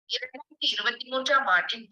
2023ஆம் ஆண்டின்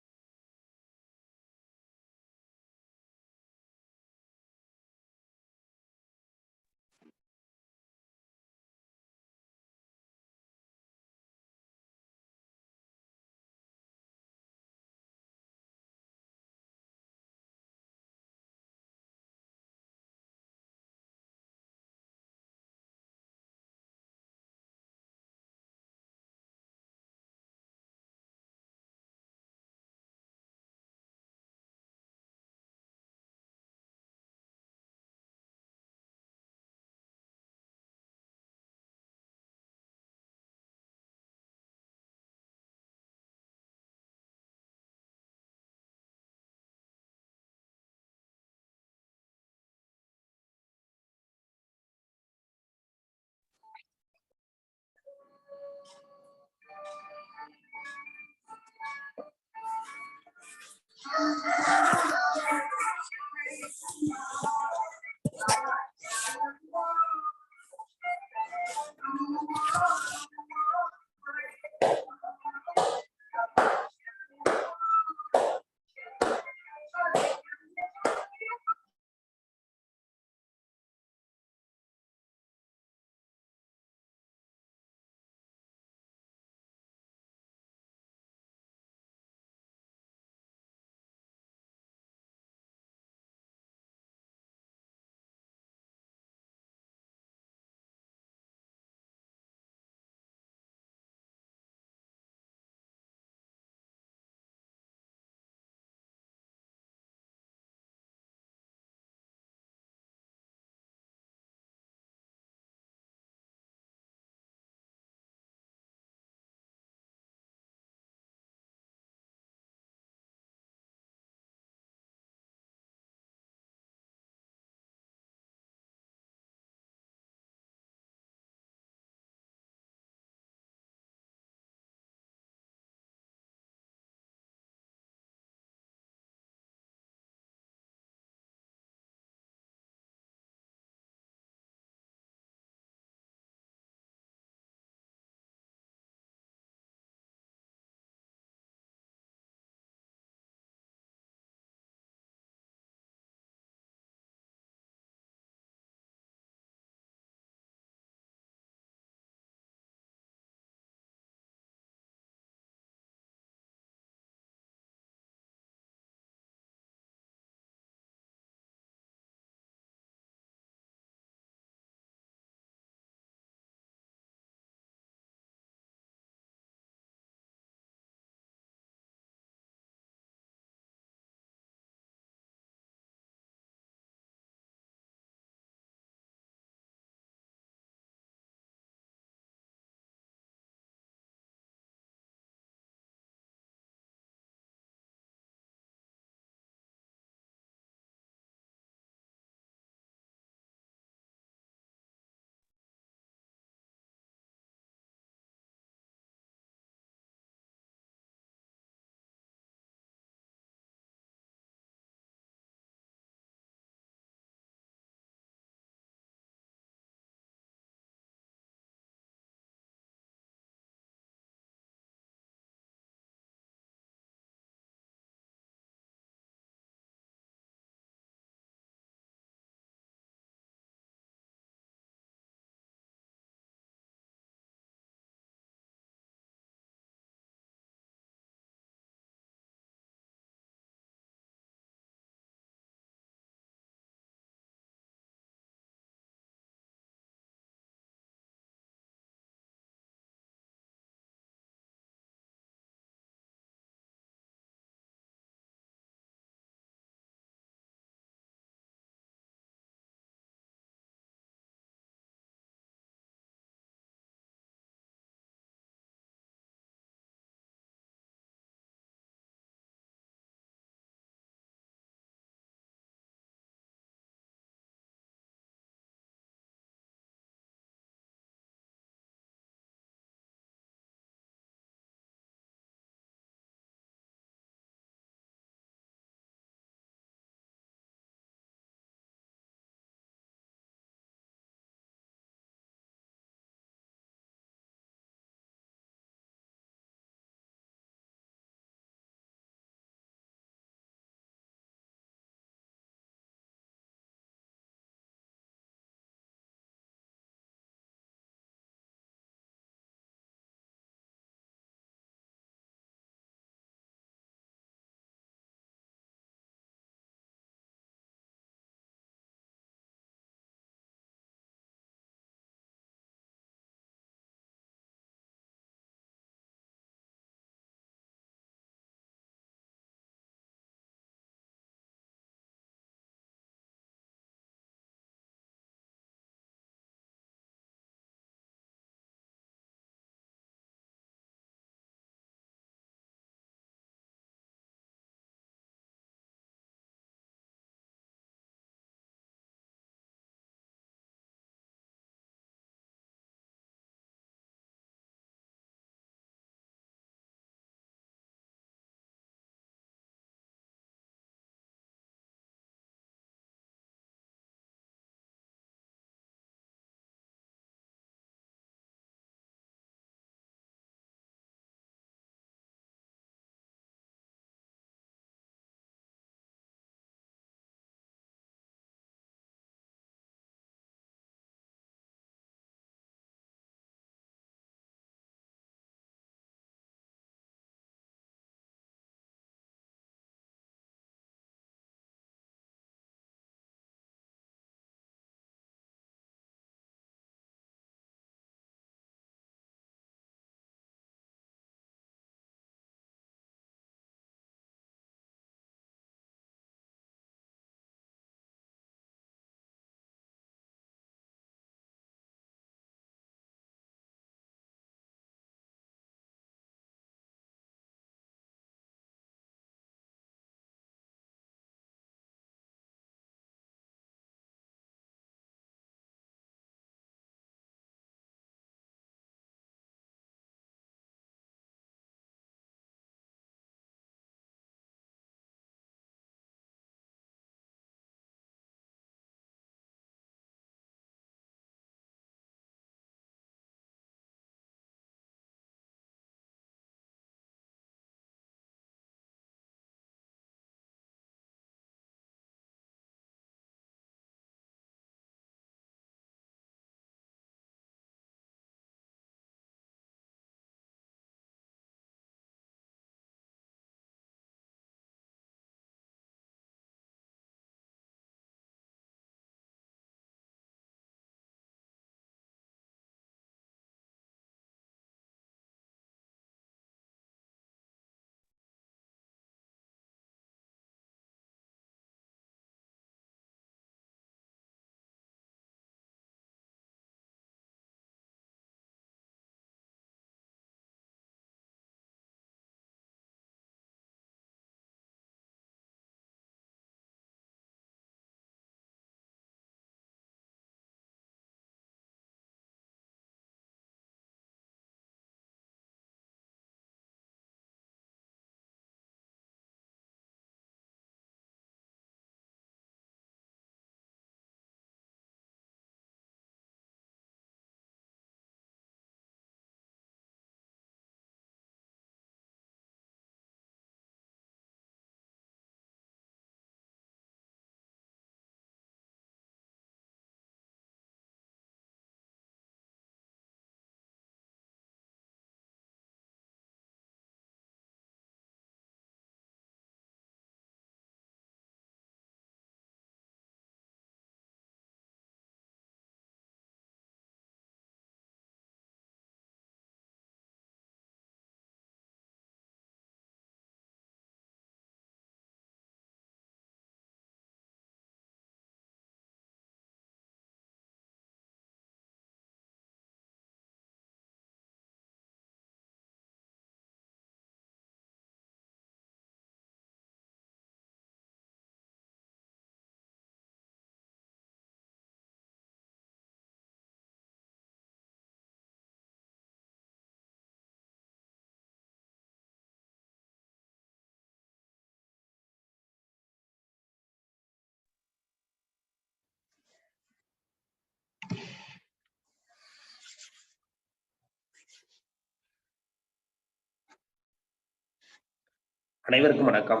அனைவருக்கும் வணக்கம்.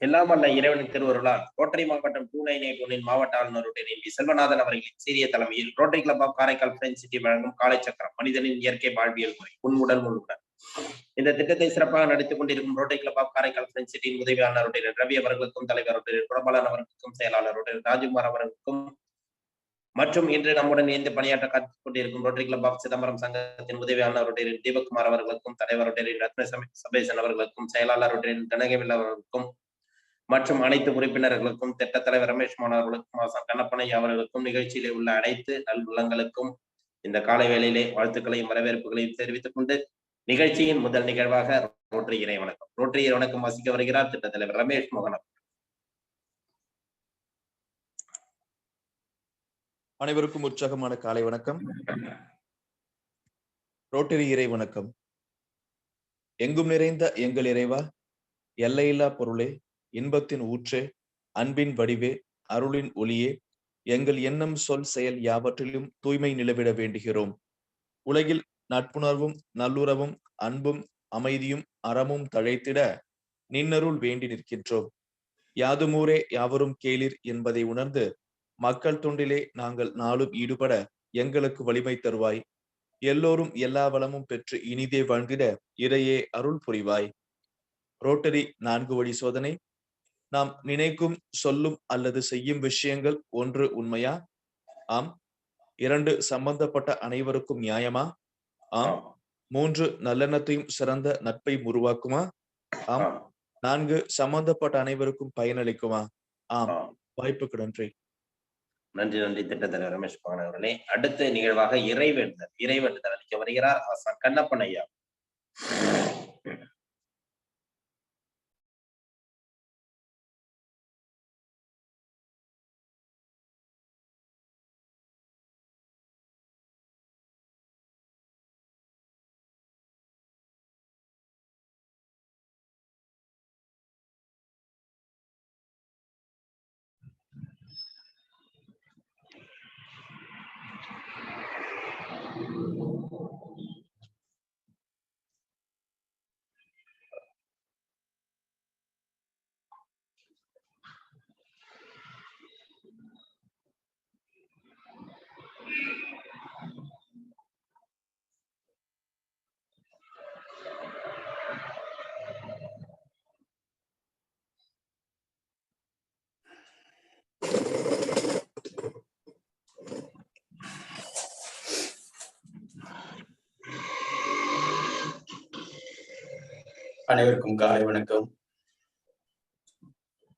எல்லாம் வல்ல இறைவனின் திருவருளால் ரோட்டரி மாவட்டம் 2981 மாவட்ட ஆளுநர் வி செல்வநாதன் அவர்களின் சீரிய தலைமையில் rotary club of Karaikal French city வழங்கும் காலை சக்கரம் மனிதனின் இயற்கை வாழ்வியல் முறை உன்முடன் முன்னுடன் இந்த திட்டத்தை சிறப்பாக நடித்துக் கொண்டிருக்கும் Rotary club of Karaikal French சிட்டியின் உதவியாளர் ரவி அவர்களுக்கும், தலைவர் குணபாலன் அவர்களுக்கும், செயலாளர் ராஜ்குமார் அவர்களுக்கும் மற்றும் இன்று நம்முடன் இணைந்து பணியாற்ற காத்துக் கொண்டிருக்கும் ரோட்டரி கிளப் ஆஃப் சிதம்பரம் சங்கத்தின் உதவியாளர் தீபக்குமார் அவர்களுக்கும், தலைவர் ரத்ன சபேசன் அவர்களுக்கும், செயலாளர் கனகவில் அவர்களுக்கும் மற்றும் அனைத்து உறுப்பினர்களுக்கும், திட்ட தலைவர் ரமேஷ் மோகன் அவர்களுக்கும், கண்ணப்பனையா அவர்களுக்கும், நிகழ்ச்சியிலே உள்ள அனைத்து நல்வுள்ளங்களுக்கும் இந்த காலை வேளையிலே வாழ்த்துக்களையும் வரவேற்புகளையும் தெரிவித்துக் கொண்டு நிகழ்ச்சியின் முதல் நிகழ்வாக ரோட்டரி இறை வணக்கம். ரோட்டரி இறை வணக்கம் வாசிக்க வருகிறார் திட்ட தலைவர் ரமேஷ் மோகன். அனைவருக்கும் உற்சாகமான காலை வணக்கம். ரோட்டரி இறை வணக்கம். எங்கும் நிறைந்த எங்கள் இறைவா, எல்லையில்லா பொருளே, இன்பத்தின் ஊற்றே, அன்பின் வடிவே, அருளின் ஒளியே, எங்கள் எண்ணம் சொல் செயல் யாவற்றிலும் தூய்மை நிலவிட வேண்டுகிறோம். உலகில் நட்புணர்வும் நல்லுறவும் அன்பும் அமைதியும் அறமும் தழைத்திட நின்னருள் வேண்டி நிற்கின்றோம். யாதுமூரே யாவரும் கேளிர் என்பதை உணர்ந்து மக்கள் தொண்டிலே நாங்கள் நாளும் ஈடுபட எங்களுக்கு வலிமை தருவாய். எல்லோரும் எல்லா வளமும் பெற்று இனிதே வாழ்ந்திட இறையே அருள் புரிவாய். ரோட்டரி 4 வழி சோதனை. நாம் நினைக்கும், சொல்லும் அல்லது செய்யும் விஷயங்கள் 1 உண்மையா? ஆம். 2 சம்பந்தப்பட்ட அனைவருக்கும் நியாயமா? ஆம். 3 நல்லெண்ணத்தையும் சிறந்த நட்பை உருவாக்குமா? ஆம். 4 சம்பந்தப்பட்ட அனைவருக்கும் பயனளிக்குமா? ஆம். வாய்ப்புக்கு நன்றி. நன்றி திட்ட தலைவர் ரமேஷ் மோகன் அவர்களே. அடுத்த நிகழ்வாக இறைவேண்டுதல் அளிக்க வருகிறார் கண்ணப்பன் ஐயா. அனைவருக்கும் காலை வணக்கம்.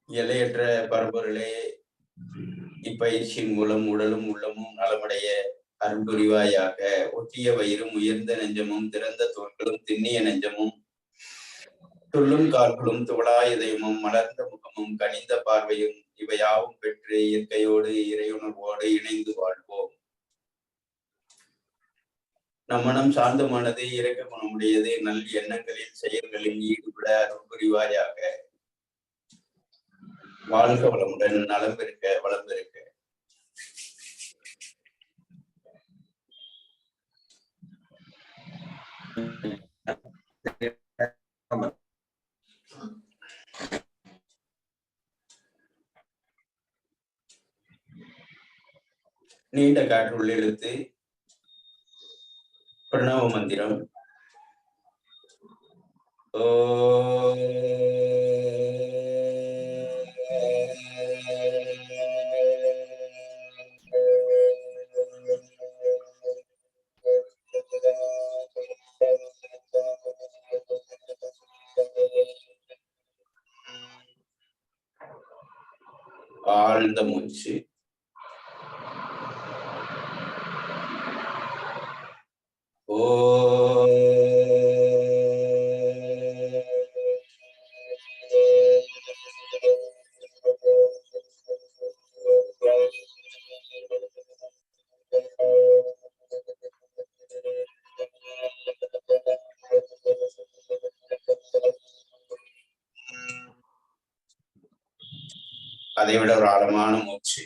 எல்லையற்ற பரம்பொருளே, இப்பயிற்சியின் மூலம் உடலும் உள்ளமும் நலமடைய அருள் புரிவாயாக. ஒட்டிய வயிறும் உயர்ந்த நெஞ்சமும் திறந்த தோள்களும் திண்ணிய நெஞ்சமும் துள்ளும் கால்களும் துவளாயுதயமும் மலர்ந்த முகமும் கனிந்த பார்வையும் இவையாவும் பெற்று இயற்கையோடு இறையுணர்வோடு இணைந்து வாழ்வோம். நம் மனம் சார்ந்த மனது இறக்க குணமுடையது. நல் எண்ணங்களில் செயல்களில் ஈடுபட அருள் புரிவாயாக. வாழ்க வளமுடன், நலம் பெருக்க, வளம் பெருக்க. நீண்ட காற்றுள் இழுத்து பிரணவ மந்திரம். ஆழ்ந்த மூச்சு. அதை விட ஒரு ஆழமான மூச்சு.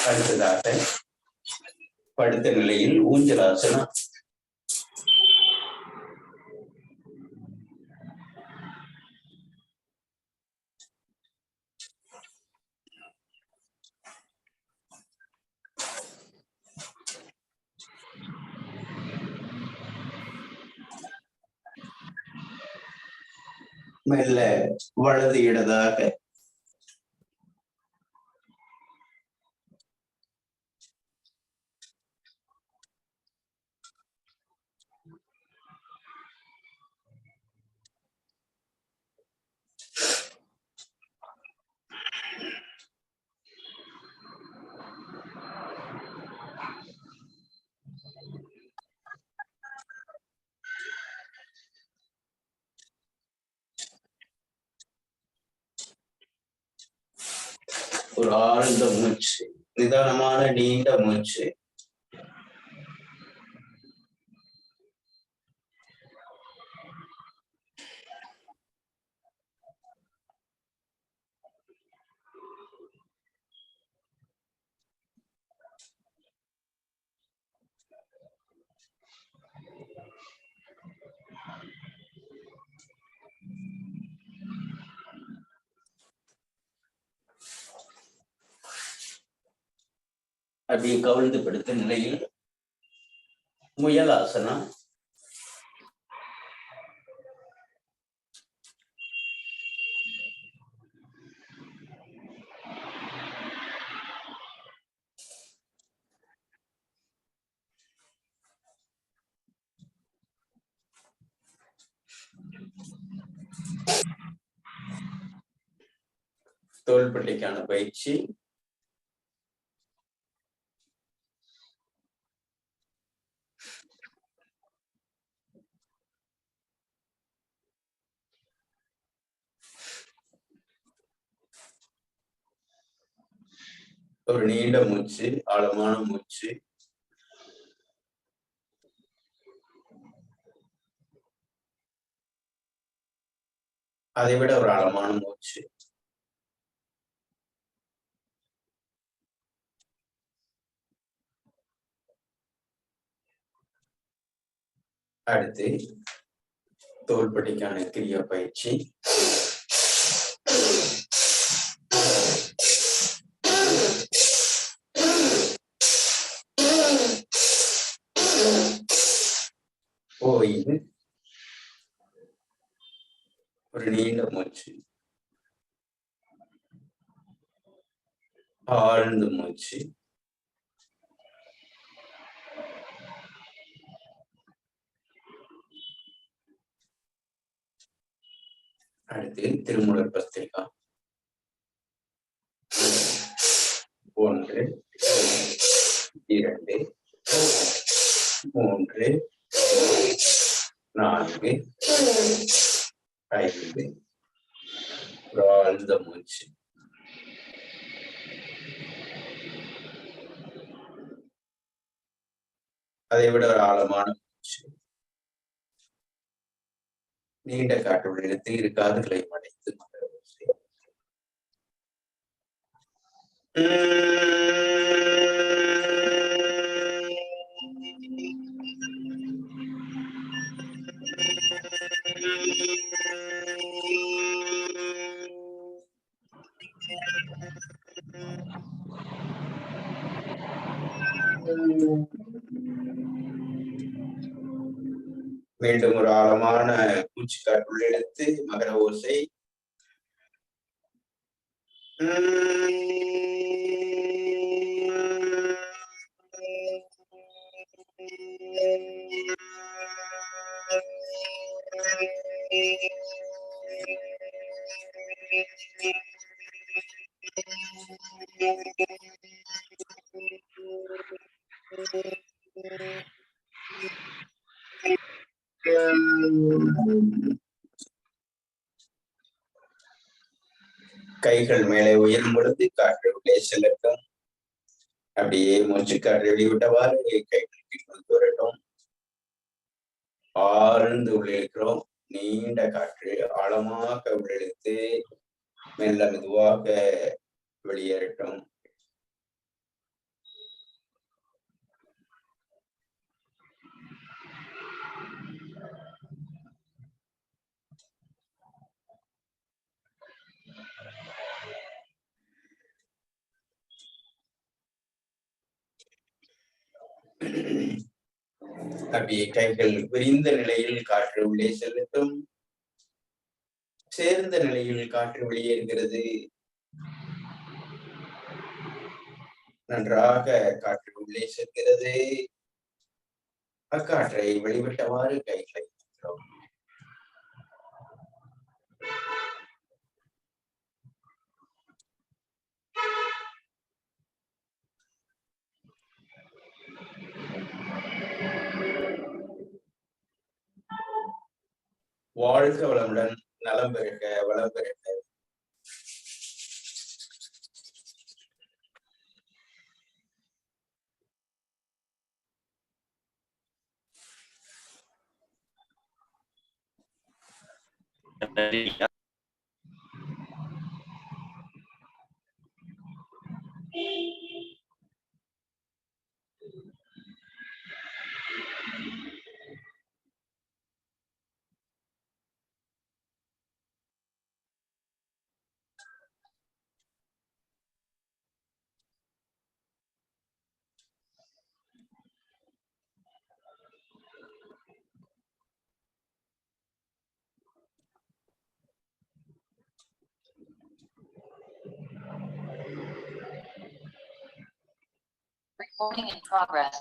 அடுத்ததாக படுத்த நிலையில் ஊஞ்சலாசனம். மெல்ல வலது இடதாக ஒரு ஆழ்ந்த மூச்சு, நிதானமான நீண்ட மூச்சு. அப்படியே கவிழ்ந்து படுத்த நிலையில் முயலாசனம். தோள்பட்டைக்கான பயிற்சி. ஒரு நீண்ட மூச்சு, ஆழமான மூச்சு. அதை விட ஒரு ஆழமான மூச்சு. அடுத்து தோள்பட்டைக்கான கிரியா பயிற்சி. ஓய்வு, ஒரு நீண்ட மூச்சு, ஆழ்ந்த மூச்சு. அடுத்து திருமூலர் பஸ்திரிகா. 1 2 3 4 5. ஆழ்ந்த மூச்சு. அதை விட ஒரு ஆழமான மூச்சு. நீண்ட காற்று இழுத்து இரு காதுகளை மடைத்து மீண்டும் ஒரு ஆழமான மூச்சு காற்றுள் எடுத்து மகர ஓசை. கைகள் மேலே உயரும் பொழுது காற்று உள்ளே செல்லட்டும். அப்படியே மூச்சு காற்று வெளிவிட்டவாறு கைகள் வரட்டும். ஆழ்ந்து உள்ளிருக்கிறோம். நீண்ட காற்று ஆழமாக உள்ளிழுத்து மெல்ல மெதுவாக வெளியேறட்டும். அப்படியே கைகள் விரிந்த நிலையில் காற்று உள்ளே செல்லட்டும். சேர்ந்த நிலையில் காற்று வெளியேறுகிறது. நன்றாக காற்று உள்ளே செல்கிறது. அக்காற்றை வெளிவிட்டவாறு கைகளை வைக்கிறோம். வாழ்க வளமுடன், நலம் பெருக, வளம் பெருக. Recording in progress.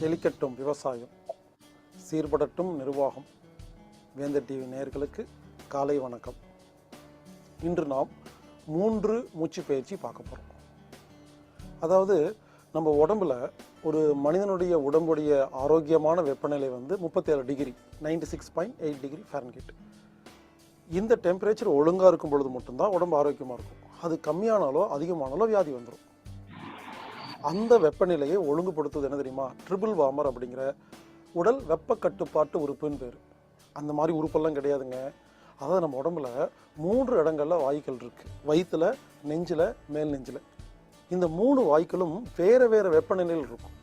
செழிக்கட்டும் விவசாயம், சீர்படட்டும் நிர்வாகம். வேந்தர் டிவி நேயர்களுக்கு காலை வணக்கம். இன்று நாம் 3 மூச்சு பயிற்சி பார்க்க போகிறோம். அதாவது நம்ம உடம்புல ஒரு மனிதனுடைய உடம்புடைய ஆரோக்கியமான வெப்பநிலை வந்து 37 டிகிரி 96.8 டிகிரி ஃபாரன்ஹீட். இந்த டெம்பரேச்சர் ஒழுங்காக இருக்கும் பொழுது மட்டும்தான் உடம்பு ஆரோக்கியமாக இருக்கும். அது கம்மியானாலோ அதிகமானாலோ வியாதி வந்துடும். அந்த வெப்பநிலையை ஒழுங்குபடுத்துவது என்ன தெரியுமா? ட்ரிபிள் வார்மர் அப்படிங்கிற உடல் வெப்ப கட்டுப்பாட்டு உறுப்புன்னு பேர். அந்த மாதிரி உறுப்பெல்லாம் கிடையாதுங்க. அதாவது நம்ம உடம்புல 3 இடங்களில் வாயுக்கள் இருக்குது. வயிற்றுல, நெஞ்சில், மேல் நெஞ்சில். இந்த 3 வாயுக்களும் வேறு வேறு வெப்பநிலையில் இருக்கும்.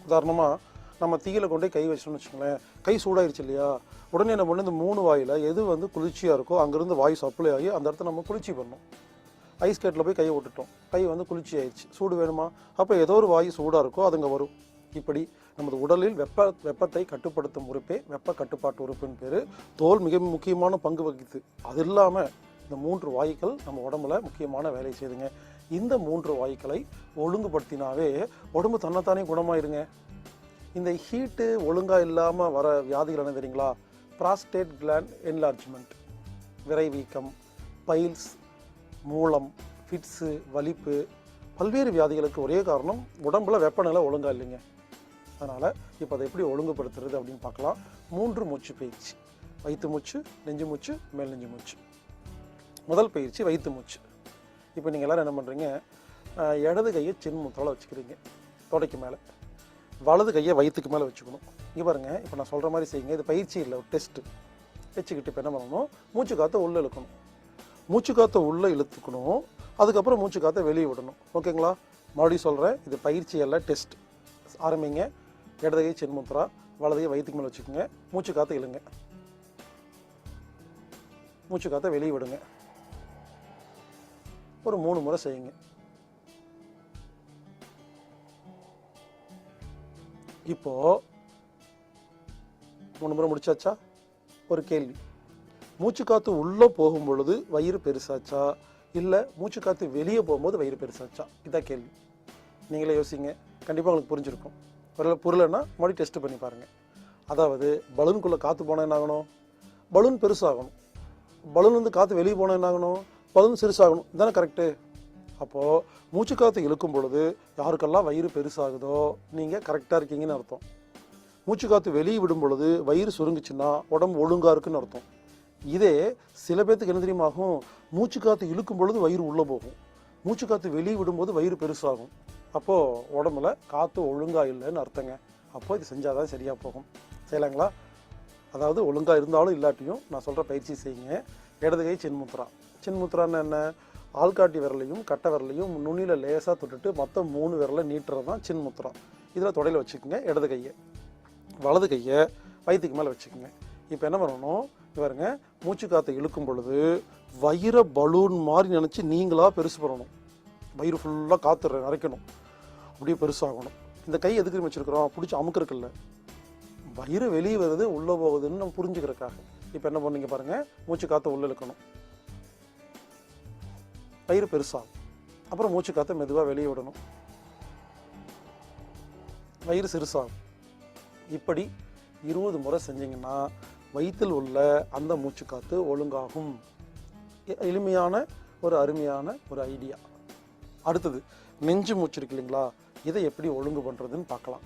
உதாரணமாக நம்ம தீயில கொண்டே கை வச்சோம்னு வச்சுக்கோங்களேன், கை சூடாயிருச்சு இல்லையா, உடனே நம்ம இந்த 3 வாயில் எது வந்து குளிர்ச்சியாக இருக்கோ அங்கேருந்து வாயு சப்ளை ஆகி அந்த இடத்த நம்ம குளிர்ச்சி பண்ணோம். ஐஸ் கேட்டில் போய் கையை விட்டுட்டோம், கை வந்து குளிர்ச்சி ஆயிடுச்சு, சூடு வேணுமா, அப்போ ஏதோ ஒரு வாயு சூடாக இருக்கோ அதுங்க வரும். இப்படி நமது உடலில் வெப்பத்தை கட்டுப்படுத்தும் உறுப்பே வெப்ப கட்டுப்பாட்டு உறுப்புன்னு பேர். தோல் மிக முக்கியமான பங்கு வகிக்குது. அது இல்லாமல் இந்த 3 வாயுக்கள் நம்ம உடம்புல முக்கியமான வேலை செய்யுதுங்க. இந்த 3 வாயுக்களை ஒழுங்குபடுத்தினாவே உடம்பு தன்னைத்தானே குணமாயிருங்க. இந்த ஹீட்டு ஒழுங்காக இல்லாமல் வர வியாதிகள் என்ன தெரியுங்களா? ப்ராஸ்டேட் கிளாண்ட் என்லார்ஜ்மெண்ட், விரைவீக்கம், பைல்ஸ், மூலம், ஃபிட்ஸு, வலிப்பு, பல்வேறு வியாதிகளுக்கு ஒரே காரணம் உடம்புல வெப்பநிலை ஒழுங்காக இல்லைங்க. அதனால் இப்போ அதை எப்படி ஒழுங்குபடுத்துறது அப்படின்னு பார்க்கலாம். 3 மூச்சு பயிற்சி: வயிற்று மூச்சு, நெஞ்சு மூச்சு, மேல் நெஞ்சு மூச்சு. முதல் பயிற்சி வயிற்று மூச்சு. இப்போ நீங்கள் எல்லோரும் என்ன பண்ணுறீங்க, இடது கையை சின்முத்திரால வச்சுக்கிறீங்க தொடைக்கு மேலே, வலது கையை வயிற்றுக்கு மேலே வச்சுக்கணும். இங்கே பாருங்கள், இப்போ நான் சொல்கிற மாதிரி செய்யுங்க. இது பயிற்சி இல்லை, ஒரு டெஸ்ட்டு. வச்சுக்கிட்டு இப்போ என்ன பண்ணணும், மூச்சு காற்றை உள்ளே இழுக்கணும், மூச்சு காற்றை உள்ளே இழுத்துக்கணும், அதுக்கப்புறம் மூச்சு காற்றை வெளியே விடணும். ஓகேங்களா? மறுபடியும் சொல்கிறேன், இது பயிற்சி இல்லை, டெஸ்ட். ஆரம்பிங்க. இடது கை சின்முத்திரா, வலது கை வயிற்றுக்கு மேலே வச்சுக்கோங்க, மூச்சு காற்றை இழுங்க, மூச்சு காற்றை வெளியே விடுங்க. ஒரு 3 முறை செய்யுங்க. இப்போ 3 முறை முடிச்சாச்சா? ஒரு கேள்வி, மூச்சு காற்று உள்ளே போகும் பொழுது வயிறு பெருசாச்சா, இல்லை மூச்சு காற்று வெளியே போகும்போது வயிறு பெருசாச்சா? இதான் கேள்வி. நீங்களே யோசிங்க, கண்டிப்பாக உங்களுக்கு புரிஞ்சிருக்கும். புரியலைன்னா மறுபடியும் டெஸ்ட் பண்ணி பாருங்கள். அதாவது பலூனுக்குள்ளே காற்று போனால் என்ன ஆகணும்? பலூன் பெருசாகணும். பலூன் வந்து காற்று வெளியே போனால் என்ன ஆகணும்? பலூன் சிறுசாகணும். இதுதானே கரெக்டு? அப்போது மூச்சு காற்று இழுக்கும் பொழுது யாருக்கெல்லாம் வயிறு பெருசாகுதோ நீங்கள் கரெக்டாக இருக்கீங்கன்னு அர்த்தம். மூச்சு காற்று வெளியே விடும் பொழுது வயிறு சுருங்குச்சுன்னா உடம்பு ஒழுங்காக இருக்குன்னு அர்த்தம். இதே சில பேர்த்துக்கு என்ன தெரியுமா ஆகும், மூச்சு காற்று இழுக்கும் பொழுது வயிறு உள்ளே போகும், மூச்சு காற்று வெளியே விடும்போது வயிறு பெருசாகும். அப்போது உடம்புல காற்று ஒழுங்காக இல்லைன்னு அர்த்தங்க. அப்போது இது செஞ்சால் தான் சரியாக போகும். செய்யலாங்களா? அதாவது ஒழுங்காக இருந்தாலும் இல்லாட்டியும் நான் சொல்கிற பயிற்சி செய்யுங்க. இடது கை சின்முத்திரா. சின்முத்திரான்னு என்ன? ஆள்காட்டி விரலையும் கட்டை விரலையும் நுனியில் லேசாக தொட்டுட்டு மற்ற 3 விரலை நீட்டுறது தான் சின்முத்திரா. இதில் தொடையில் வச்சுக்கோங்க இடது கையை. வலது கையை வயிற்றுக்கு மேலே வச்சுக்கோங்க. இப்போ என்ன பண்ணணும், பாருங்க, மூச்சு காற்றை இழுக்கும் பொழுது வயிறை பலூன் மாதிரி நினச்சி நீங்களாக பெருசு பண்ணணும். வயிறு ஃபுல்லாக காற்று நிறைக்கணும், அப்படியே பெருசாகணும். இந்த கை எதுக்கு வச்சுருக்கிறோம்? பிடிச்சி அமுக்கிறதுக்குல்ல, வயிறு வெளியே வருது உள்ளே போகுதுன்னு நம்ம புரிஞ்சுக்கிறதுக்காக. இப்போ என்ன பண்ணீங்க பாருங்கள், மூச்சு காற்றை உள்ளே இழுக்கணும், வயிறு பெருசாகும். அப்புறம் மூச்சு காற்றை மெதுவாக வெளியே விடணும், வயிறு சிறுசாகும். இப்படி 20 முறை செஞ்சிங்கன்னா வயிற்றில் உள்ள அந்த மூச்சு காற்று ஒழுங்காகும். எளிமையான ஒரு அருமையான ஒரு ஐடியா. அடுத்தது நெஞ்சு மூச்சு இருக்கு இல்லைங்களா, இதை எப்படி ஒழுங்கு பண்ணுறதுன்னு பார்க்கலாம்.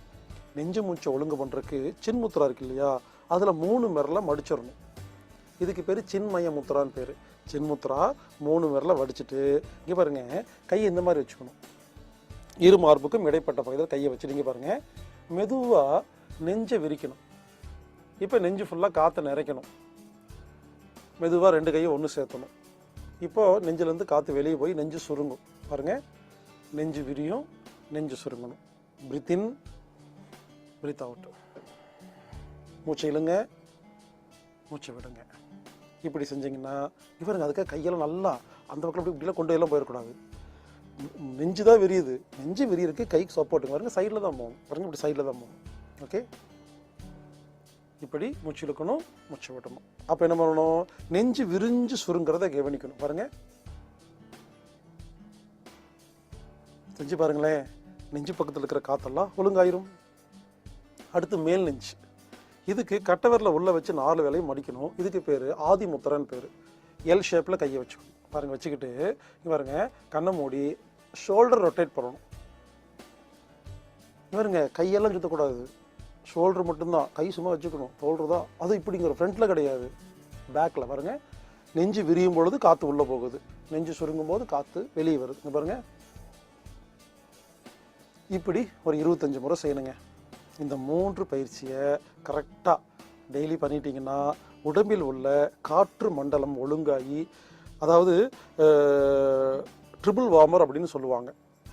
நெஞ்சு மூச்சை ஒழுங்கு பண்ணுறதுக்கு சின்முத்திரா இருக்கு இல்லையா, அதில் 3 விரலை மடிச்சிடணும். இதுக்கு பேர் சின்மய முத்திரான்னு பேர். சின்முத்திரா 3 விரலை வடிச்சிட்டு இங்கே பாருங்கள், கையை இந்த மாதிரி வச்சுக்கணும். இரு மார்புக்கும் இடைப்பட்ட பகுதியில் கையை வச்சுட்டு இங்கே பாருங்கள், மெதுவாக நெஞ்சை விரிக்கணும். இப்போ நெஞ்சு ஃபுல்லாக காற்றை நிறைக்கணும். மெதுவாக 2 கையை ஒன்று சேர்த்தணும். இப்போது நெஞ்சிலேருந்து காற்று வெளியே போய் நெஞ்சு சுருங்கும். பாருங்கள், நெஞ்சு விரியும், நெஞ்சு சுருங்கணும். பிரீத் இன், பிரீத் அவுட். மூச்சை இழுங்க, மூச்சை விடுங்க. இப்படி செஞ்சிங்கன்னா இவருங்க அதுக்காக கையெல்லாம் நல்லா அந்த பக்கம் அப்படி இப்படிலாம் கொண்டு எல்லாம் போயிடக்கூடாது. நெஞ்சு தான் விரியுது, நெஞ்சு விரியறதுக்கு கைக்கு சப்போர்ட்டுங்க. பாருங்க, சைடில் தான் போகணும். பாருங்க, இப்படி சைடில் தான் போகணும். ஓகே, இப்படி மூச்சு இழுக்கணும், மூச்சு விடணும். அப்போ என்ன பண்ணணும், நெஞ்சு விரிஞ்சு சுருங்கிறத கவனிக்கணும். பாருங்கள், செஞ்சு பாருங்களேன், நெஞ்சு பக்கத்தில் இருக்கிற காற்றெல்லாம் ஒழுங்காயிரும். அடுத்து மேல் நெஞ்சு. இதுக்கு கட்டவரில் உள்ள வச்சு 4 வேலையும் மடிக்கணும். இதுக்கு பேர் ஆதி முத்திரான்னு பேர். L ஷேப்பில் கையை வச்சுக்கணும். பாருங்கள், வச்சுக்கிட்டு இங்கே பாருங்கள், கண்ணை மூடி ஷோல்டர் ரொட்டேட் பண்ணணும். பாருங்க, கையெல்லாம் சுற்றக்கூடாது, ஷோல்டர் மட்டும்தான், கை சும்மா வச்சுக்கணும், ஷோல்டர் தான். அது இப்படிங்கிற ஃப்ரண்ட்டில் கிடையாது, பேக்கில் பாருங்க. நெஞ்சு விரியும் பொழுது காற்று உள்ளே போகுது, நெஞ்சு சுருங்கும் போது காற்று வெளியே வருது. இங்கே பாருங்க, இப்படி ஒரு 25 முறை செய்யணுங்க. இந்த 3 பயிற்சியை கரெக்டாக டெய்லி பண்ணிட்டீங்கன்னா உடம்பில் உள்ள காற்று மண்டலம் ஒழுங்காகி, அதாவது ட்ரிபிள் வார்மர் அப்படின்னு சொல்லுவாங்க,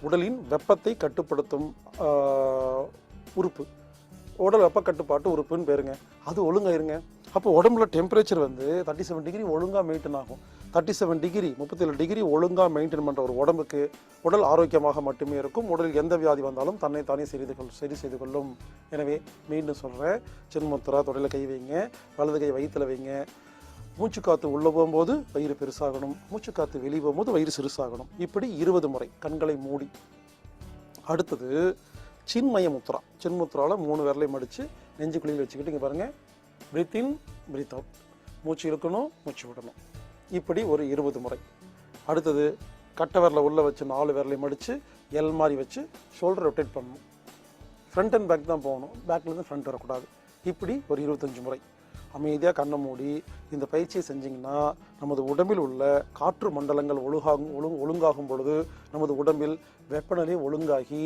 உடலின் வெப்பத்தை கட்டுப்படுத்தும் உறுப்பு, உடல் வெப்ப கட்டுப்பாட்டு உறுப்புன்னு பேருங்க, அது ஒழுங்காயிருங்க. அப்போ உடம்புல டெம்பரேச்சர் வந்து 37 டிகிரி ஒழுங்காக மெயின்டைன் ஆகும். 37 டிகிரி 37 டிகிரி ஒழுங்காக மெயின்டைன் பண்ணுற ஒரு உடம்புக்கு உடல் ஆரோக்கியமாக மட்டுமே இருக்கும். உடலில் எந்த வியாதி வந்தாலும் தன்னை தானே சரி செய்து கொள்ளும். எனவே மீண்டும் சொல்கிறேன், சின்முத்ரா, தொடையில் கை வைங்க, வலது கை வயிற்றில் வைங்க. மூச்சு காற்று உள்ளே போகும்போது வயிறு பெருசாகணும், மூச்சு காற்று வெளியே போகும்போது வயிறு சிறுசாகணும். இப்படி 20 முறை கண்களை மூடி. அடுத்தது சின்மய முத்ரா. சின்முத்ராவில் 3 விரலை மடித்து நெஞ்சுக்குழியில் வச்சுக்கிட்டு இங்கே பாருங்கள், பிரீத் இன் பிரீத் அவுட், மூச்சு இழுக்கணும், மூச்சு விடணும். இப்படி ஒரு 20 முறை. அடுத்தது கட்டை விரலை உள்ளே வச்சு 4 விரலை மடித்து எல் மாதிரி வச்சு ஷோல்டர் ரொட்டேட் பண்ணணும். ஃப்ரண்ட் அண்ட் பேக் தான் போகணும், பேக்லேருந்து ஃப்ரண்ட் வரக்கூடாது. இப்படி ஒரு 25 முறை அமைதியாக கண்ணை மூடி இந்த பயிற்சியை செஞ்சிங்கன்னா நமது உடம்பில் உள்ள காற்று மண்டலங்கள் ஒழுங்காகும் பொழுது நமது உடம்பில் வெப்பநிலை ஒழுங்காகி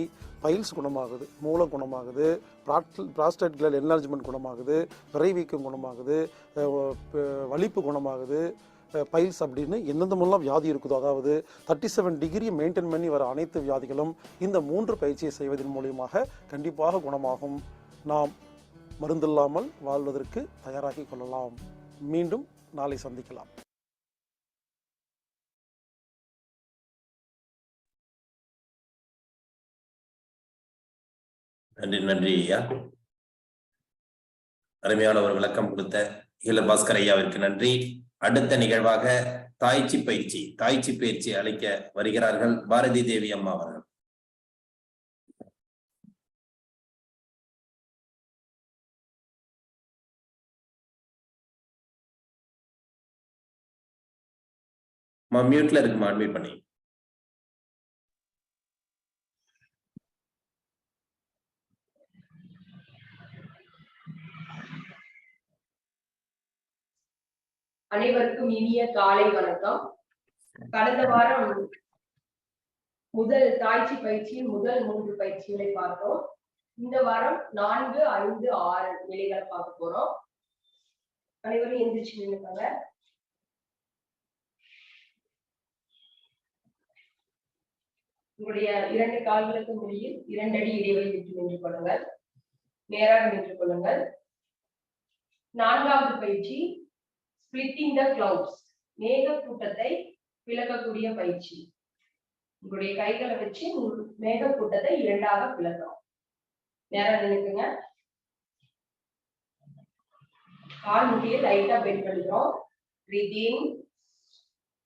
பைல்ஸ் குணமாகுது, மூலம் குணமாகுது, ப்ராஸ்டேட் கிளாண்ட் என்லார்ஜ்மெண்ட் குணமாகுது, விரைவீக்கம் குணமாகுது, வலிப்பு குணமாகுது, பைல்ஸ் அப்படின்னு எந்தெந்தமெல்லாம் வியாதி இருக்குதோ, அதாவது 37 டிகிரி மெயின்டைன் பண்ணி வர அனைத்து வியாதிகளும் இந்த 3 பயிற்சியை செய்வதன் மூலியமாக கண்டிப்பாக குணமாகும். நாம் மருந்தில்லாமல் வாழ்வதற்கு தயாராகி கொள்ளலாம். மீண்டும் நாளை சந்திக்கலாம். நன்றி ஐயா. அருமையான ஒரு விளக்கம் கொடுத்த ஹீலர் பாஸ்கர் ஐயாவிற்கு நன்றி. அடுத்த நிகழ்வாக தாய்ச்சி பயிற்சி அளிக்க வருகிறார்கள் பாரதி தேவி அம்மா அவர்கள். மியூட்ல இருக்குமா, அட்மிட் பண்ணி. அனைவருக்கும் இனிய காலை வணக்கம். கடந்த வாரம் முதல் தாய்ச்சி பயிற்சியின் முதல் 3 பயிற்சிகளை பார்த்தோம். இந்த வாரம் 4, 5, 6 நிலைகளை பார்க்க போறோம். அனைவரும் எந்திரிச்சு நின்னுக்காங்க. உங்களுடைய 2 கால்களுக்கு முடியில் 2 அடி இடைவெளி விட்டு நின்று கொள்ளுங்கள். நேராக நின்று கொள்ளுங்கள். 4வது பயிற்சி ஸ்பிளிட்டிங் த கிளவுட்ஸ், மேக கூட்டத்தை பிளக்கக்கூடிய பயிற்சி. உங்களுடைய கைகளை வச்சு மேக கூட்டத்தை 2ஆக பிளக்கணும். நேராக நினைக்குங்க. கால் முட்டியை லைட்டா பெண்ட் பண்ணிக்கிறோம். பிரீத் இன்,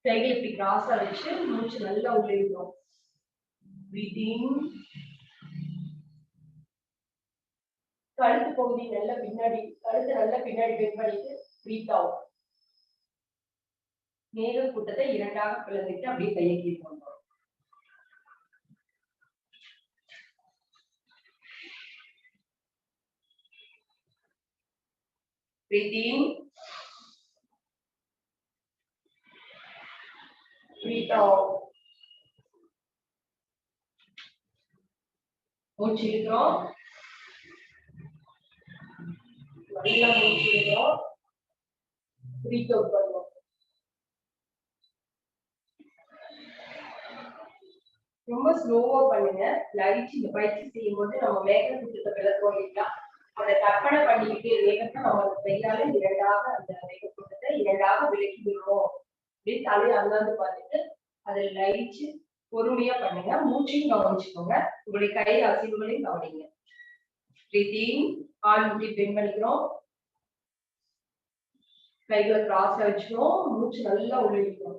கைகளை இப்படி கிராஸா வச்சு மூச்சு நல்லா உள்ளே விடுறோம். பிரீத் இன், கழுத்து பகுதி நல்ல பின்னாடி, கழுத்து நல்ல பின்னாடி பெண்ட் பண்ணிட்டு பிரீத் அவுட். மேக கூட்டத்தை 2ஆக பிளந்துட்டு அப்படியே கையை கீழ் கொண்டு வரும். Breathe in, breathe out. மூச்சு இழுக்கிறோம், நல்லா மூச்சு இழுக்கிறோம், பிரீத் அவுட் பண்ணுவோம். ரொம்ப ஸ்லோவா பண்ணுங்க. லைட் இந்த பயிற்சி செய்யும் போது நம்ம மேக கூட்டத்தை விளக்குவோம் இல்லையா, அதை கற்பனை பண்ணிக்கிட்டு வேகத்தை நம்ம கையால 2ஆக அந்த மேக கூட்டத்தை 2ஆக விலக்கி விடுறோம் அப்படின்னு தலையை அந்தாந்து பார்த்துட்டு அதை லைச்சு பொறுமையா பண்ணுங்க. மூச்சையும் கவனிச்சுக்கோங்க, உங்களுடைய கை அசைவுகளையும் கவனிங்க. பிரீத்திங், கால் முட்டி பெண்ட் பண்ணிக்கிறோம், கைகளை கிராஸ் வச்சுக்கிறோம், மூச்சு நல்லா உள்ளிக்கிறோம்.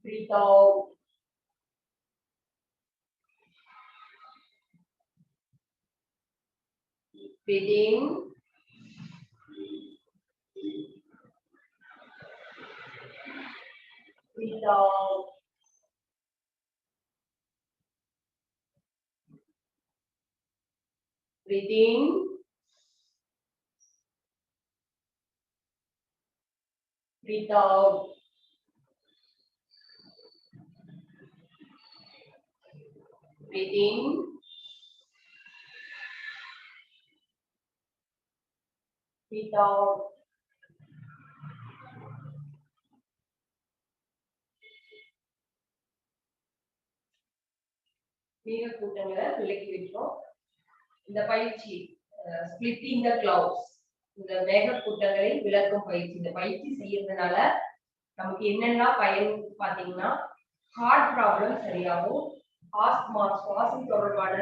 Breathe out. Breathe in. Breathe out. breathe in, breathe out, breathe in, breathe out. மேக கூட்டங்களை விலக்கி வைக்கிறோம். இந்த பயிற்சி ஸ்பிளிட்டிங் த கிளவுட்ஸ், இந்த மேக கூட்டங்களை விளக்கும் பயிற்சி. இந்த பயிற்சி செய்யறதுனால நமக்கு என்னென்ன பயன் பாத்தீங்கன்னா, ஹார்ட் ப்ராப்ளம் சரியாகும், ஆஸ்துமா சுவாசம் தொடர்பான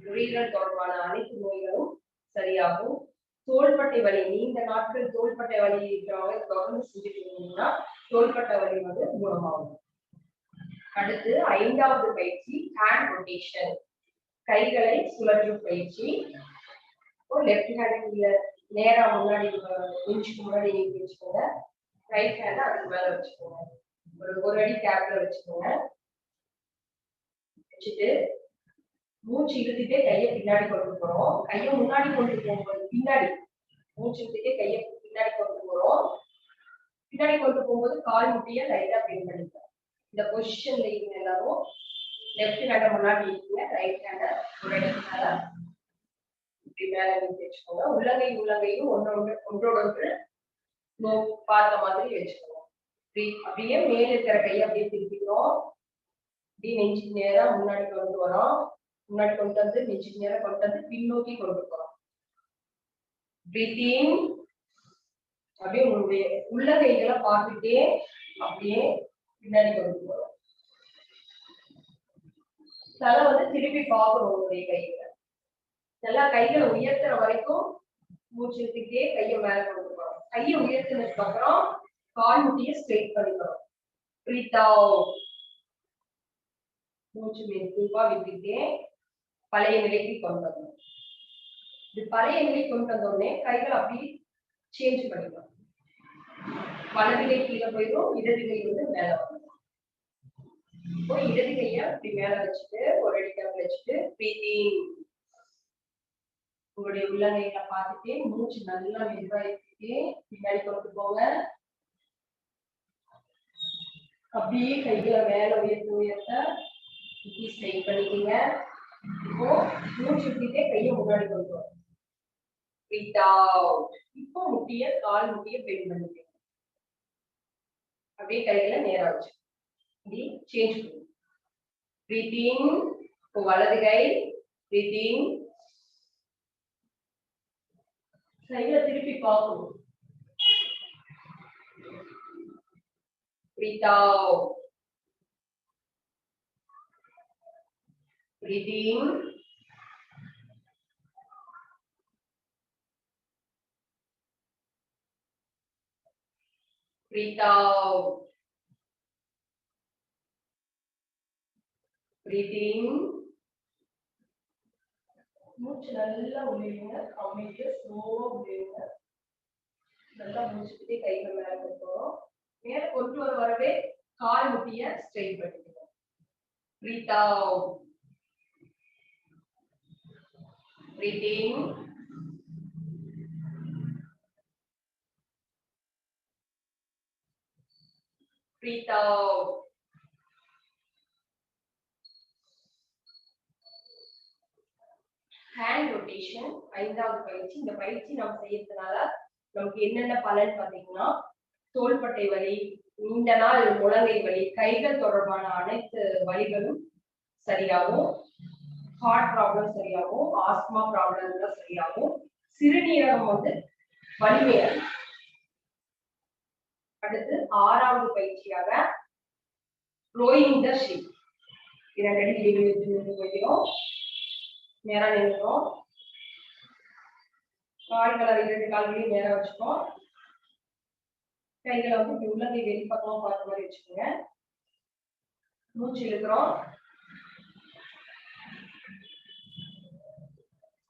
நுரையீரல் தொடர்பான அனைத்து நோய்களும் சரியாகும், தோள்பட்டை வலி, நீண்ட நாட்கள் தோள்பட்டை வலி இருக்கிறவங்க தொடர்ந்து செஞ்சுட்டு இருந்தீங்கன்னா தோள்பட்டை வலி வந்து குணமாகும். அடுத்து 5வது பயிற்சி ஹேண்ட் ரொட்டேஷன், கைகளை சுழற்றும் பயிற்சி. லெஃப்ட் ஹேண்ட் நேரா முன்னாடி இன்ச்சுக்கு முன்னாடி நீக்கி வச்சுக்கோங்க, ரைட் ஹேண்ட் அதுக்கு மேல வச்சுக்கோங்க, ஒரு அடி கேப்ல வச்சுக்கோங்க. வச்சுட்டு மூச்சு இழுத்துட்டே கையை பின்னாடி கொண்டு போறோம். கையை முன்னாடி கொண்டு போகும்போது பின்னாடி மூச்சு இழுத்துட்டே கையை பின்னாடி கொண்டு போறோம். பின்னாடி கொண்டு போகும்போது கால் முட்டிய லைட்டா பெயின் பண்ணிக்கலாம். இந்த பொசிஷன்ல இருங்க எல்லாரும். லெஃப்ட் ஹேண்ட முன்னாடி இருக்கீங்க, ரைட் ஹேண்ட ஒரு இடத்துக்கு மேல இப்படி மேல வச்சுக்கோங்க. உள்ளங்கையும் ஒன்றோட ஒன்று பார்த்த மாதிரி வச்சுக்கோங்க. அப்படியே மேல இருக்கிற கையை அப்படியே திருப்பிக்கிறோம். அப்படியே நெஞ்சுக்கு நேரா முன்னாடி கொண்டு வரோம். முன்னாடி கொண்டு வந்து நெஞ்சுக்கு நேரா கொண்டு வந்து பின்னோக்கி கொண்டு போறோம். பிரீத்திங். அப்படியே உங்களுடைய உள்ளங்கைகளை பார்த்துட்டே அப்படியே பின்னாடி கொண்டு போறோம். தலை வந்து திருப்பி பார்க்கணும் உங்களுடைய கைகளை. நல்லா கைகளை உயர்த்துற வரைக்கும் மூச்சு இழுத்துக்கிட்டே கையை மேல கொண்டு போறோம். கையை உயர்த்தினதுக்கு அப்புறம் கால் முட்டியை ஸ்ட்ரெயிட் பண்ணிக்கிறோம். Breathe out. மூச்சு மெதுவா விட்டுக்கிட்டே பழைய நிலைக்கு கொண்டு வரணும். இது பழைய நிலைக்கு கொண்டு வந்த உடனே கைகள் அப்படி சேஞ்ச் பண்ணிக்கலாம். வலது கை கீழே போயிடும், இடது கை வந்து மேல வரணும். இப்போ இடது கையை அப்படி மேல வச்சுட்டு ஒரு அடி கேப்ல வச்சுட்டு பிரீத்திங். உங்களுடைய உள்ளங்கைகளை பார்த்துட்டு மூச்சு நல்லா மெதுவா எடுத்துட்டு பின்னாடி கொண்டு போங்க. அப்படியே கைகளை மேல உயர்த்த ஸ்ட்ரெயிட் பண்ணிக்கீங்க. இப்போ மூச்சு விட்டுட்டே கையை முன்னாடி கொண்டு வரும். Breathe out. இப்போ முட்டிய கால் முட்டிய பெண்ட் பண்ணிக்கீங்க. அப்படியே கைகளை நேரா வச்சு இப்படி சேஞ்ச் பண்ணுங்க. பிரீத்திங். இப்போ வலது கை. பிரீத்திங். கைகளை திருப்பி பார்க்கணும். Breathe out. Breathing. Breathe out. Breathe in. மூச்சு நல்லா உள்ளிடுங்க. அமைதியா ஸ்லோவா உள்ளிடுங்க. நல்லா மூச்சுக்கிட்டே கைகள் மேல கொண்டு வரும். மேல கொண்டு வரவே கால் முட்டிய ஸ்ட்ரெயிட் பண்ணிக்கணும். Breathe out. Breathe in. Breathe out. Hand rotation 5வது பயிற்சி. இந்த பயிற்சி நாம் செய்யறதுனால நமக்கு என்னென்ன பலன் பாத்தீங்கன்னா, தோள்பட்டை வலி, நீண்ட நாள் முழங்கை வலி, கைகள் தொடர்பான அனைத்து வலிகளும் சரியாகும், ஹார்ட் ப்ராப்ளம் சரியாகும், ஆஸ்துமா ப்ராப்ளம் சரியாகும், சிறுநீரகம் வந்து வலிமையாகும். அடுத்து 6வது பயிற்சியாக ரோயிங் த ஷிப். 2 அடி இடைவெளி வைக்கிறோம். நேரா நின்றுறோம். கால்களை 2 கால்களையும் நேரா வச்சுக்கோம். கைகளை வந்து உள்ளங்கை வெளிப்பக்கமா பார்த்த மாதிரி வச்சுக்கோங்க. மூச்சு இழுக்கிறோம்.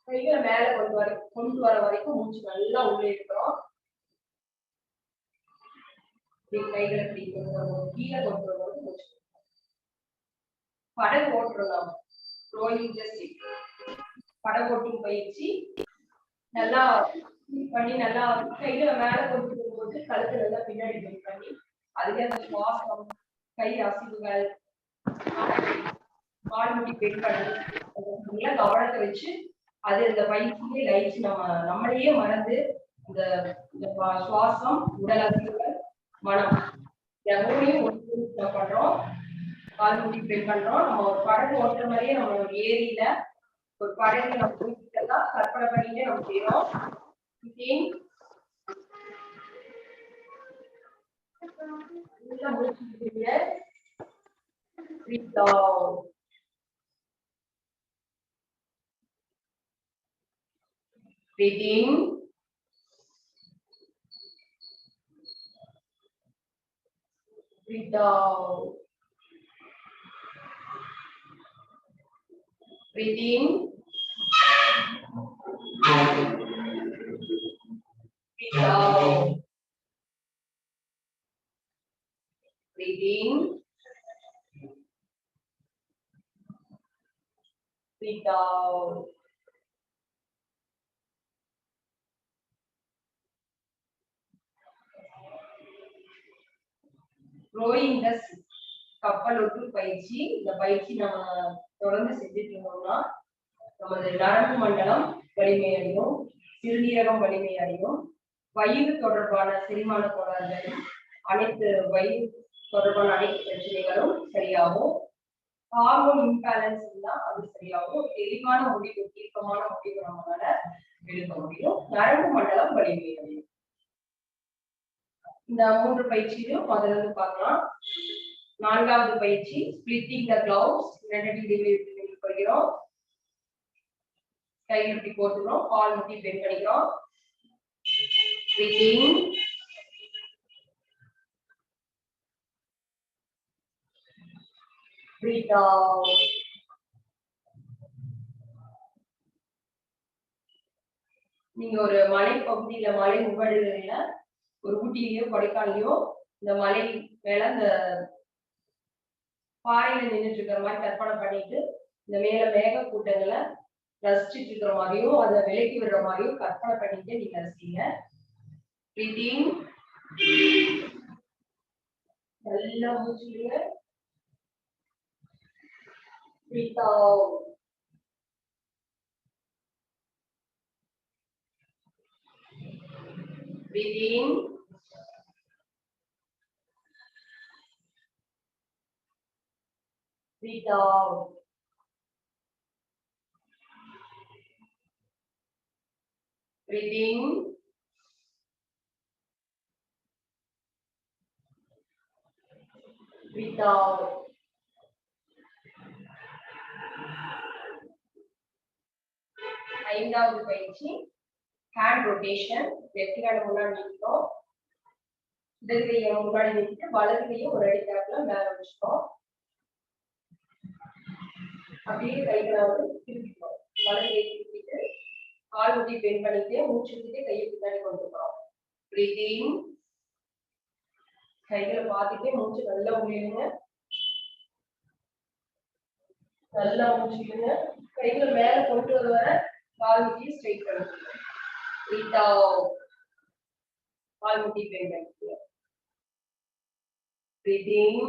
கைகளை மேல கொண்டு வர வரைக்கும் மூச்சு நல்லா உள்ளே இழுக்கிறோம். கைகளை கீழே கொண்டு வரும்போது மூச்சு படகு ஓட்டுறோம். Rowing the ship. படகோட்டும் பயிற்சி. நல்லா பண்ணி நல்லா கையில மேல கொண்டு போகும்போது கழுத்து நல்லா பின்னாடி பெண்ட் பண்ணி அதுவே அந்த சுவாசம், கை அசைவுகள், கால் முடி பெண்ட் பண்ணி கவனத்தை வச்சு அது இந்த பயிற்சியை லயிச்சு நம்மளையே மறந்து இந்த சுவாசம், உடல் அசைவுகள், மனம் மூணையும் ஒன்று பண்றோம். கால் முடி பெண்ட் பண்றோம். நம்ம ஒரு படகு ஓட்டுற மாதிரியே நம்ம ஒரு ஏரியில ஒரு படகு நம்ம போய்கிட்டதான் கற்பனை பண்ணிட்டே நம்ம செய்யறோம். Breathe in. Breathe out. Breathe in. Breathe out. Breathe in. Breathe out. Rowing the ship. கப்பல் ஓட்டும் பயிற்சி. இந்த பயிற்சி நம்ம தொடர்ந்து செஞ்சுட்டு இருந்தோம்னா நமது நரம்பு மண்டலம் வலிமை அடையும், சிறுநீரகம் வலிமை அடையும், வயிறு தொடர்பான செரிமான கோளாறுகள், அனைத்து வயிறு தொடர்பான அனைத்து பிரச்சனைகளும் சரியாகும். ஹார்மோன் இம்பேலன்ஸ் இருந்தா அது சரியாகும். தெளிவான முடிவு, தீர்க்கமான முடிவு நம்மளால எடுக்க முடியும். நரம்பு மண்டலம் வலிமை அடையும். இந்த 3 பயிற்சியும் முதல்ல பார்க்கலாம். 4வது பயிற்சி ஸ்பிளிட்டிங் த கிளவுஸ். 2 டிகிரி படிக்கிறோம். கை முட்டி போட்டுக்கிறோம், கால் முட்டி பெண்ட் பண்ணிக்கிறோம். Breathe in. Breathe out. நீங்க ஒரு மலை பகுதியில, மலை முகடுகள்ல, ஒரு ஊட்டியிலயோ கொடைக்கானலையோ இந்த மலை மேல இந்த பாறையில நின்றுட்டு இருக்கிற மாதிரி கற்பனை பண்ணிட்டு இந்த மேல மேக கூட்டங்களை ரசிச்சுட்டு இருக்கிற மாதிரியும் அதை விலக்கி விடுற மாதிரியும் கற்பனை பண்ணிட்டு நீங்க ரசிங்க. Breathing. நல்லா மூச்சுங்க. Breathe out. Breathe in. Breathe out. Breathe in. Breathe out. ஐந்தாவது பயிற்சி ஹேண்ட் ரொட்டேஷன். லெஃப்ட் ஹேண்ட் முன்னாடி நிற்கிறோம், இடது கையை முன்னாடி நிறுத்திட்டு வலது கையை ஒரு அடி கேப்ல மேல வச்சுட்டோம். அப்படியே கைகளை திருப்பிட்டோம். வலது கையை திருப்பிட்டு கால் முட்டி பெண்ட் பண்ணிட்டு மூச்சு விட்டுட்டு கையை பின்னாடி கொண்டு போறோம். Breathe in. கைகளை பார்த்துட்டே மூச்சு நல்லா உள்ளிடுங்க. நல்லா மூச்சு விடுங்க. கைகளை மேல கொண்டு வர கால் முட்டி ஸ்ட்ரைட் பண்ணுங்க. Breathe out. கால் முட்டி பெண்ட் பண்ணிக்கோங்க. Breathe in.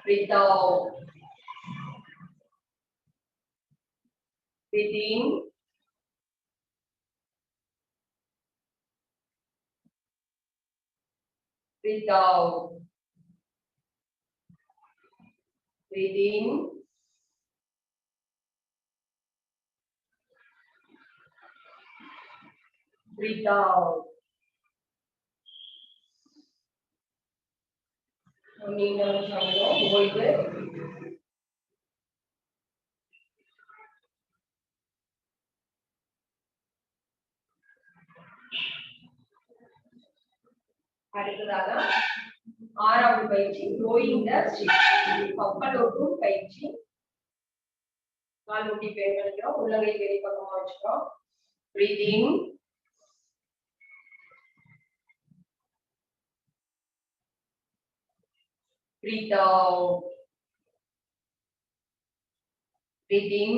Breathe out. Breathe in. Breathe out. Breathe in. Breathe out. நீங்க ஓய்வு. அடுத்ததாக 6வது பயிற்சி ரோயிங் த ஷிப். கப்பல் ஓட்டும் பயிற்சி. கால் முட்டி பெண்ட் பண்ணிக்கிறோம், உள்ளங்கை வெளி பக்கமா வச்சுக்கிறோம். Breathe in. breathe out, breathe in,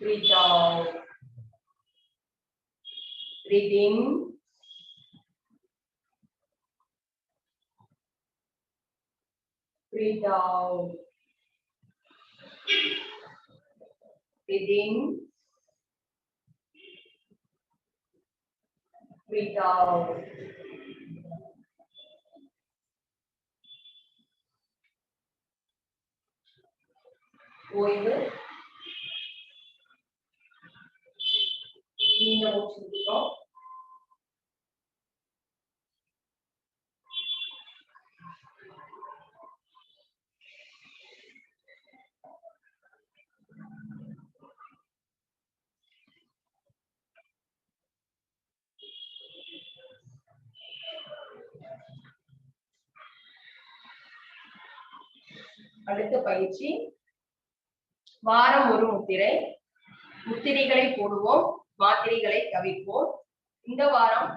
breathe out, breathe in, breathe out, breathe in, breathe out. ஓய்வு. நீண்ட மூச்சு விடுறோம். அடுத்த பயிற்சி வாரம் ஒரு முத்திரை. முத்திரைகளை போடுவோம், மாத்திரைகளை தவிர்ப்போம். இந்த வாரம்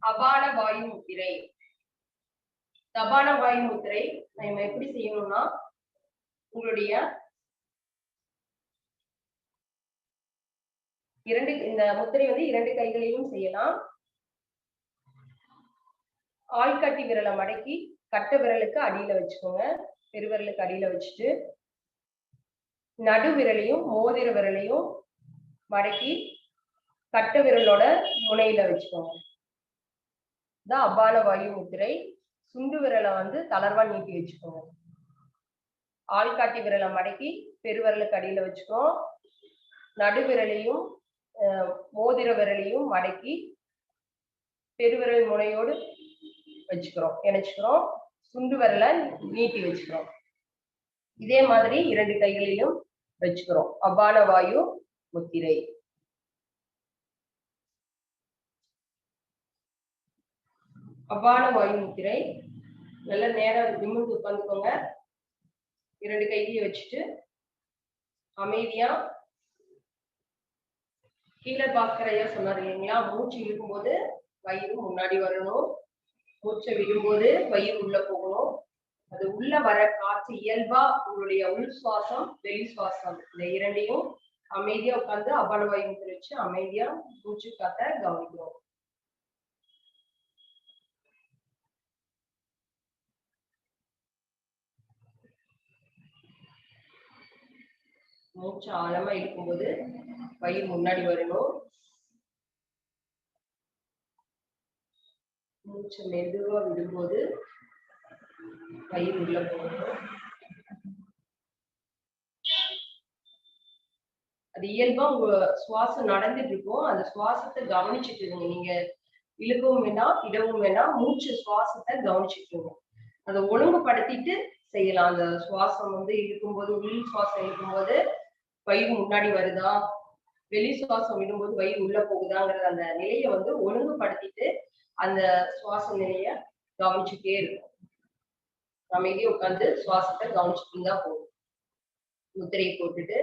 அபான வாயு முத்திரை. அபான வாயு முத்திரை நம்ம எப்படி செய்யணும்னா, உங்களுடைய இந்த முத்திரை வந்து 2 கைகளிலும் செய்யலாம். ஆள்காட்டி விரலை மடக்கி கட்டை விரலுக்கு அடியில வச்சுக்கோங்க. பெருவிரலுக்கு அடியில வச்சுட்டு நடு விரலையும் மோதிர விரலையும் மடக்கி கட்டை விரலோட முனையில வச்சுக்கோங்க. இதான் அபான வாயு முத்திரை. சுண்டு விரலை வந்து தளர்வா நீட்டி வச்சுக்கோங்க. ஆள்காட்டி விரலை மடக்கி பெருவிரலுக்கு அடியில வச்சுக்கோம். நடு விரலையும் மோதிர விரலையும் மடக்கி பெருவிரல் முனையோடு இணைச்சுக்கிறோம். சுண்டு விரலை நீட்டி வச்சுக்கிறோம். இதே மாதிரி 2 கைகளிலும் வச்சுக்கிறோம். அபான வாயு முத்திரை. அபான வாயு முத்திரை. நல்ல நேரம் நிமிர்ந்து உட்காந்துக்கோங்க. 2 கையிலையும் வச்சுட்டு அமைதியா கீழே பாக்குறையா சொன்னார் இல்லைங்களா, மூச்சு இழுக்கும் போது வயிறு முன்னாடி வரணும், மூச்சை விடும்போது வயிறு உள்ள போகணும். அது உள்ள வர காற்று இயல்பா உங்களுடைய உள் சுவாசம் வெளி சுவாசம் இந்த 2ஐயும் அமைதியா உட்கார்ந்து அபான வாயு முத்திரை வச்சு அமைதியா மூச்சு காத்த கவனிக்கணும். மூச்சு ஆழமா இழுக்கும்போது வயிறு முன்னாடி வரணும். மூச்சு மெதுவா விடும்போது வயிறு உள்ள போகணும். அது இயல்பா உங்க சுவாசம் நடந்துட்டு இருக்கும். அந்த சுவாசத்தை கவனிச்சுட்டு இருங்க. நீங்க இழுக்கவும் வேண்டாம், இடவும் வேண்டாம். மூச்சு சுவாசத்தை கவனிச்சுட்டு இருங்க. அதை ஒழுங்குபடுத்திட்டு செய்யலாம். அந்த சுவாசம் வந்து இழுக்கும்போது, உள் சுவாசம் இழுக்கும்போது வயிறு முன்னாடி வருதா, வெளி சுவாசம் விடும்போது வயிறு உள்ள போகுதாங்கிற அந்த நிலையை வந்து ஒழுங்குபடுத்திட்டு அந்த சுவாச நிலைய கவனிச்சுட்டே இருக்கும். அமைதியா உட்கார்ந்து சுவாசத்தை கவனிச்சுட்டு இருந்தா போதும். முத்திரையை போட்டுட்டு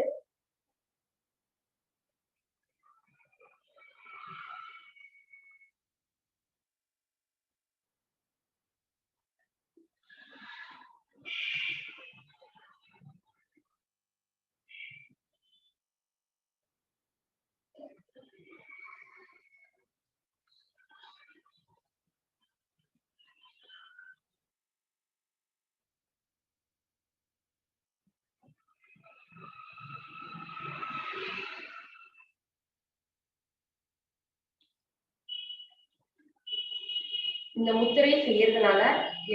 இந்த முத்திரை செய்யறதுனால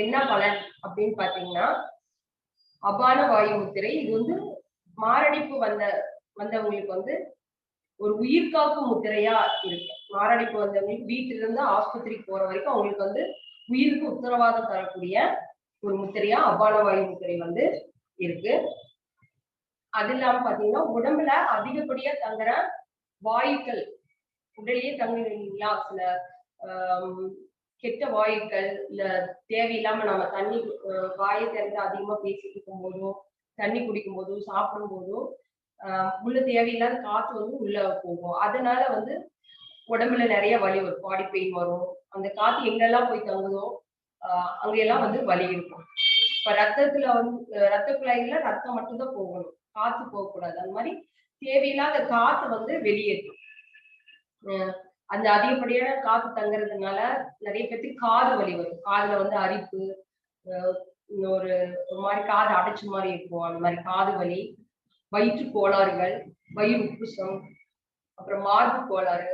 என்ன பலன் அப்படின்னு பாத்தீங்கன்னா, அபான வாயு முத்திரை இது வந்து மாரடைப்பு வந்தவங்களுக்கு வந்து ஒரு உயிர் காக்கும் முத்திரையா இருக்கு. மாரடைப்பு வந்தவங்களுக்கு வீட்டுல இருந்து ஆஸ்பத்திரிக்கு போற வரைக்கும் அவங்களுக்கு வந்து உயிருக்கு உத்தரவாதம் தரக்கூடிய ஒரு முத்திரையா அபான வாயு முத்திரை வந்து இருக்கு. அது இல்லாம பாத்தீங்கன்னா, உடம்புல அதிகப்படியா தங்குற வாயுக்கள் உடலையே தங்குது இல்லைங்களா, சில கெட்ட வாயுக்கள் இல்ல தேவையில்லாம நம்ம தண்ணி வாயை திறந்து அதிகமா பேசிட்டு இருக்கும் போதும், தண்ணி குடிக்கும் போதும், சாப்பிடும் போதும் உள்ள தேவையில்லாத காத்து வந்து உள்ள போகும். அதனால வந்து உடம்புல நிறைய வலி வரும், பாடி பெயின் வரும். அந்த காத்து எங்கெல்லாம் போய் தங்குதோ அங்கெல்லாம் வந்து வலி இருக்கும். இப்ப ரத்தத்துல வந்து ரத்த குழாய்ல ரத்தம் மட்டும்தான் போகணும், காத்து போகக்கூடாது. அந்த மாதிரி தேவையில்லாத காத்து வந்து வெளியேற்றும். அந்த அதிகப்படியான காத்து தங்குறதுனால நிறைய பேருக்கு காது வலி வரும். காதுல வந்து அரிப்பு, ஒரு மாதிரி காது அடைச்ச மாதிரி இருக்கும். அந்த மாதிரி காது வலி, வயிற்று கோளாறுகள், வயிறு உப்புசம், அப்புறம் மார்பு கோளாறு,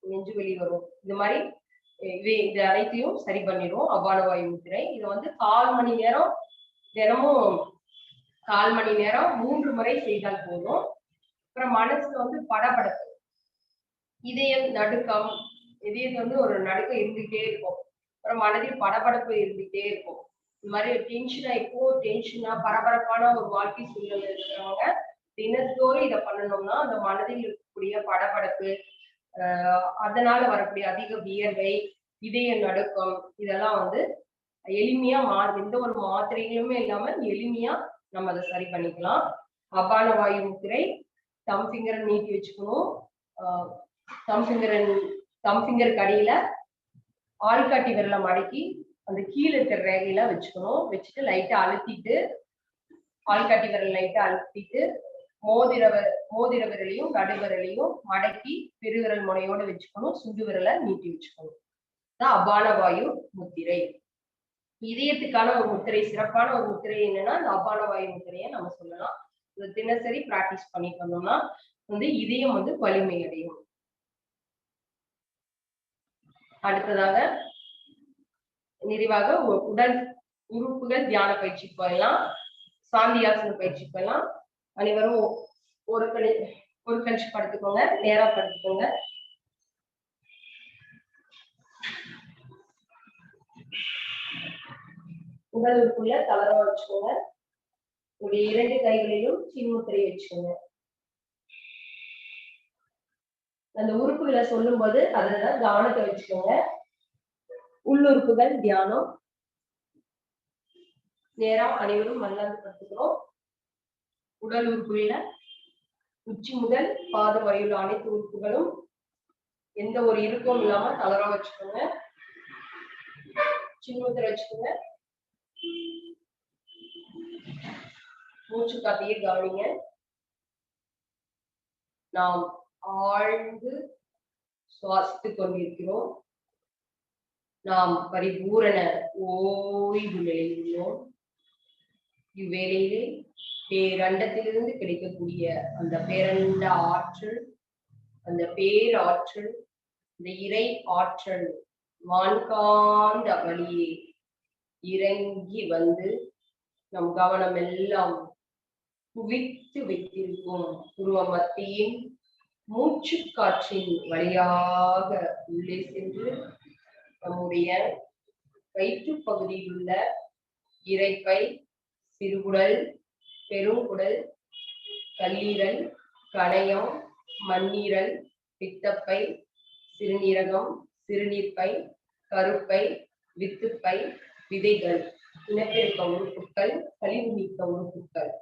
நெஞ்சு வலி வரும். இந்த மாதிரி இது அனைத்தையும் சரி பண்ணிடும் அபான வாயு முத்திரை. இதை வந்து 1/4 மணி நேரம் தினமும் 1/4 மணி நேரம் 3 முறை செய்தால் போதும். அப்புறம் மனசுல வந்து படபடப்பு, இதயம் நடுக்கம், இதயத்துல வந்து ஒரு நடுக்கம் இருந்துகிட்டே இருக்கும். அப்புறம் மனதில் படபடப்பு இருந்துகிட்டே இருக்கும். இந்த மாதிரி டென்ஷனா பரபரப்பான ஒரு வாழ்க்கை சூழ்நிலை இருக்கிறவங்க தினத்தோறும் இதை பண்ணணும்னா அந்த மனதில் இருக்கக்கூடிய படபடப்பு, அதனால வரக்கூடிய அதிக வியர்வை, இதய நடுக்கம், இதெல்லாம் வந்து எளிமையா எந்த ஒரு மாத்திரைகளுமே இல்லாம எளிமையா நம்ம அதை சரி பண்ணிக்கலாம். அபான வாயு முத்திரை, தம் ஃபிங்கரை நீட்டி வச்சுக்கணும். தம் ஃபிங்கருக்கு அடியில ஆள்காட்டி விரலை மடக்கி அந்த கீழே இருக்கிற ரேகையில வச்சுக்கணும். வச்சுட்டு லைட்டா அழுத்திட்டு, ஆள்காட்டி விரல் லைட்டா அழுத்திட்டு மோதிர விரலையும் நடுவிரலையும் மடக்கி பெருவிரல் முனையோட வச்சுக்கணும். சுண்டு விரலை நீட்டி வச்சுக்கணும். அபான வாயு முத்திரை. இதயத்துக்கான ஒரு முத்திரை, சிறப்பான ஒரு முத்திரை என்னன்னா இந்த அபான வாயு முத்திரையை நம்ம சொல்லலாம். இதை தினசரி பிராக்டிஸ் பண்ணிட்டு வந்தோம்னா வந்து இதயம் வந்து வலிமை அடையும். அடுத்ததாக நிறைவாக உடல் உறுப்புகள் தியான பயிற்சி போயலாம், சாந்தியாசன பயிற்சி போயலாம். அனைவரும் ஒரு கழிச்சு படுத்துக்கோங்க, நேரா படுத்துக்கோங்க. உடல் உறுப்புல தளர்வா வச்சுக்கோங்க. உடைய 2 கைகளிலும் சின்முத்திரை வச்சுக்கோங்க. அந்த உறுப்புகளை சொல்லும் போது அதுலதான் கவனத்தை வச்சுக்கோங்க. உள்ளுறுப்புகள் தியானம். நேரம் அனைவரும் மல்லாந்து படுத்துக்கிறோம். உடல் உறுப்புல உச்சி முதல் பாத வரையுள்ள அனைத்து உறுப்புகளும் எந்த ஒரு இறுக்கமும் இல்லாம தளர வச்சுக்கோங்க. சின்முத்திரை வச்சுக்கோங்க. மூச்சு காத்தையே கவனிங்க. நாம் ஆழ்ந்து சுவாசித்துக் கொண்டிருக்கிறோம். நாம் பரிபூரண ஓய்வு நிலையில் உள்ளோம். இவ்வேளையிலே பேரண்டத்திலிருந்து கிடைக்கக்கூடிய அந்த பேரண்ட ஆற்றல், அந்த பேராற்றல், இந்த இறை ஆற்றல் வான்காந்த வழியே இறங்கி வந்து நம் கவனம் எல்லாம் குவித்து வைத்திருக்கும் உருவ மத்தியின் மூச்சு காற்றின் வழியாக உள்ளே சென்று நம்முடைய வயிற்று பகுதியில் உள்ள இரைப்பை, சிறுகுடல், பெருங்குடல், கல்லீரல், கணையம், மண்ணீரல், பித்தப்பை, சிறுநீரகம், சிறுநீர்ப்பை, கருப்பை, வித்துப்பை, விதைகள், இனப்பெருக்க உறுப்புகள், கழிவு நீக்க உறுப்புகள்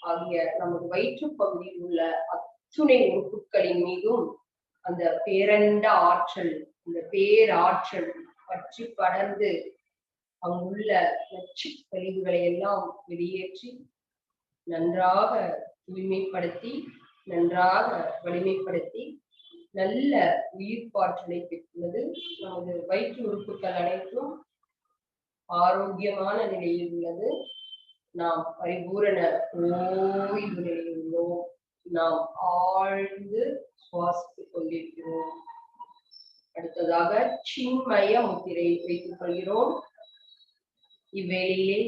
ஆகிய நமது வயிற்று பகுதியில் உள்ள அத்துணை உறுப்புகளின் மீதும் அந்த பேரண்ட ஆற்றல், அந்த பேராற்றல் பற்றி படர்ந்து அங்குள்ள நச்சு கழிவுகளை எல்லாம் வெளியேற்றி நன்றாக தூய்மைப்படுத்தி, நன்றாக வலிமைப்படுத்தி நல்ல உயிர்ப்பாற்றலை பெற்றுள்ளது. நமது வயிற்று உறுப்புகள் அனைத்தும் ஆரோக்கியமான நிலையில் உள்ளது. நாம் பரிபூரண ஓய்வு நிலையில் உள்ளோம். நாம் ஆழ்ந்து சுவாசித்துக் கொண்டிருக்கிறோம். அடுத்ததாக சின்மய முத்திரை வைத்துக் கொள்கிறோம். இவ்வேளையிலே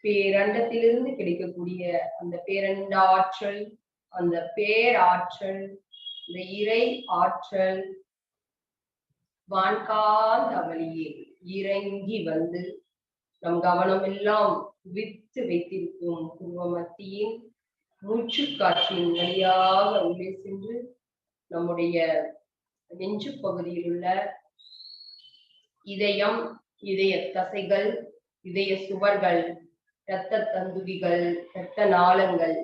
பேரண்டத்திலிருந்து கிடைக்கக்கூடிய அந்த பேரண்ட ஆற்றல், அந்த பேராற்றல், இந்த இறை ஆற்றல் வான்காந்த வழியே இறங்கி வந்து நம் கவனம் எல்லாம் குவித்து வைத்திருக்கும் உருவ மத்தியின் மூச்சு காற்றின் வழியாக உள்ளே சென்று நம்முடைய நெஞ்சு பகுதியில் உள்ள இதயம், இதய தசைகள், இதய சுவர்கள், இரத்த தந்துவிகள், இரத்த நாளங்கள்,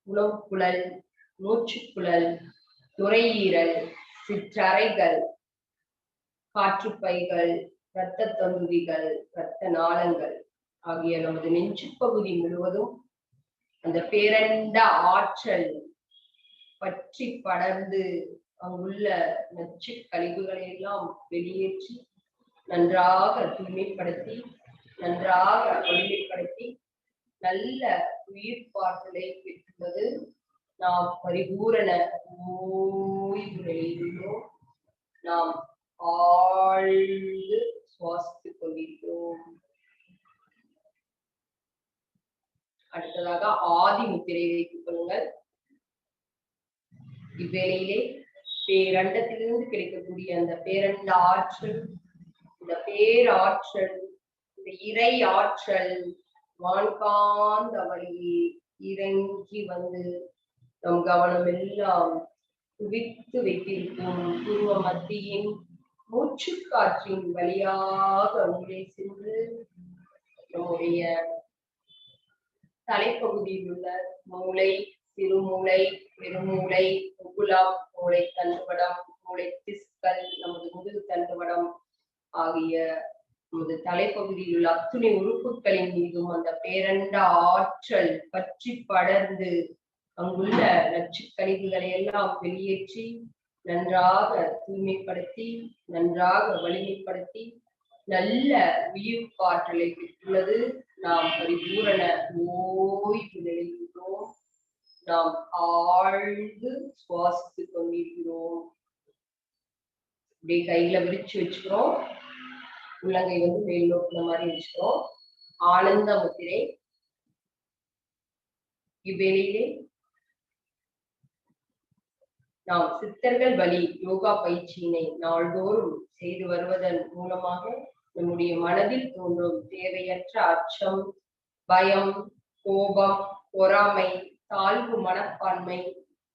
உணவுக்குழல், மூச்சுக்குழல், நுரையீரல், சிற்றறைகள், காற்றுப்பைகள், இரத்த தொகுதிகள், இரத்த நாளங்கள் ஆகிய நமது நெஞ்சு பகுதி முழுவதும் அந்த பேரண்ட ஆற்றல் பற்றி படர்ந்து அங்குள்ள நச்சு கழிவுகளை எல்லாம் வெளியேற்றி நன்றாக தூய்மைப்படுத்தி நன்றாக வலிமைப்படுத்தி நல்ல உயிர்ப்பாற்றலை பெற்றுள்ளது. நாம் பரிபூரண ஓய்வு நிலையிலும் நாம் ஆழ்ந்து சுவாசித்துக் கொண்டிருக்கிறோம். அடுத்ததாக ஆதி முத்திரை வைத்துக் கொள்ளுங்கள். இவ்வேளையிலே பேரண்டத்திலிருந்து கிடைக்கக்கூடிய அந்த பேரண்ட ஆற்றல், இந்த பேராற்றல், இந்த இறை ஆற்றல் வான்காந்த வழியே இறங்கி வந்து நம் கவனம் எல்லாம் குவித்து வைத்திருக்கும் பூர்வ மத்தியின் மூச்சு காற்றின் வழியாக உள்ளே சென்று நம்முடைய தலைப்பகுதியில் உள்ள மூளை, சிறுமூளை, பெருமூளை, முகுளம், மூளை தண்டுவடம், மூளை திசுக்கள், நமது முதுகு தண்டுவடம் ஆகிய நமது தலைப்பகுதியில் உள்ள அத்துணை உறுப்புகளின் மீதும் அந்த பேரண்ட ஆற்றல் பற்றி படர்ந்து அங்குள்ள நச்சுக்கழிவுகளை எல்லாம் வெளியேற்றி நன்றாக தூய்மைப்படுத்தி நன்றாக வலிமைப்படுத்தி நல்ல உயிர் காற்றலை பெற்றுள்ளது. நாம் பரிபூரண ஓய்வு நிலையின்றோம். நாம் ஆழ்ந்து சுவாசித்துக் கொண்டிருக்கிறோம். அப்படியே கையில விரிச்சு வச்சுக்கிறோம். உள்ளங்கை மேல் நோக்கின மாதிரி வச்சுக்கிறோம். ஆனந்த முத்திரை. இவ்வேளையிலே நாம் சித்தர்கள் வழி யோகா பயிற்சியினை நாள்தோறும் செய்து வருவதன் மூலமாக நம்முடைய மனதில் தோன்றும் தேவையற்ற அச்சம், பயம், கோபம், பொறாமை, தாழ்வு மனப்பான்மை,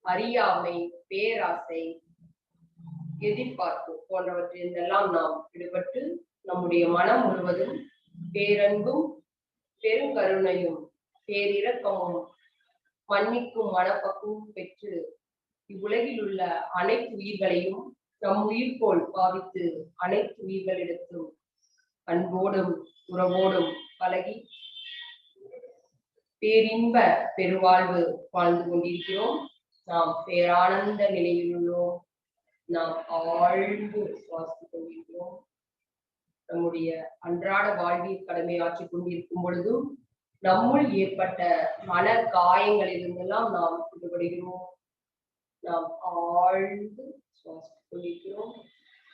அறியாமை, பேராசை, எதிர்பார்ப்பு போன்றவற்றிலிருந்தெல்லாம் நாம் விடுபட்டு நம்முடைய மனம் முழுவதும் பேரன்பும் பெருங்கருணையும் பேரிரக்கமும் மன்னிக்கும் மனப்பக்குவம் பெற்று இவ்வுலகில் உள்ள அனைத்து உயிர்களையும் நம் உயிர் போல் பாவித்து அனைத்து உயிர்களிடத்தும் அன்போடும் உறவோடும் பழகி பேரின்ப பெருவாழ்வு வாழ்ந்து கொண்டிருக்கிறோம். நாம் பேரானந்த நிலையில் உள்ளோம். நாம் ஆழ்ந்து சுவாசித்துக் கொண்டிருக்கிறோம். நம்முடைய அன்றாட வாழ்வில் கடமையாற்றிக் கொண்டிருக்கும் பொழுதும் நம்முள் ஏற்பட்ட மன காயங்களிலிருந்தெல்லாம் நாம் விடுபடுகிறோம். நாம் ஆழ்ந்து சுவாசித்துக் கொண்டிருக்கிறோம்.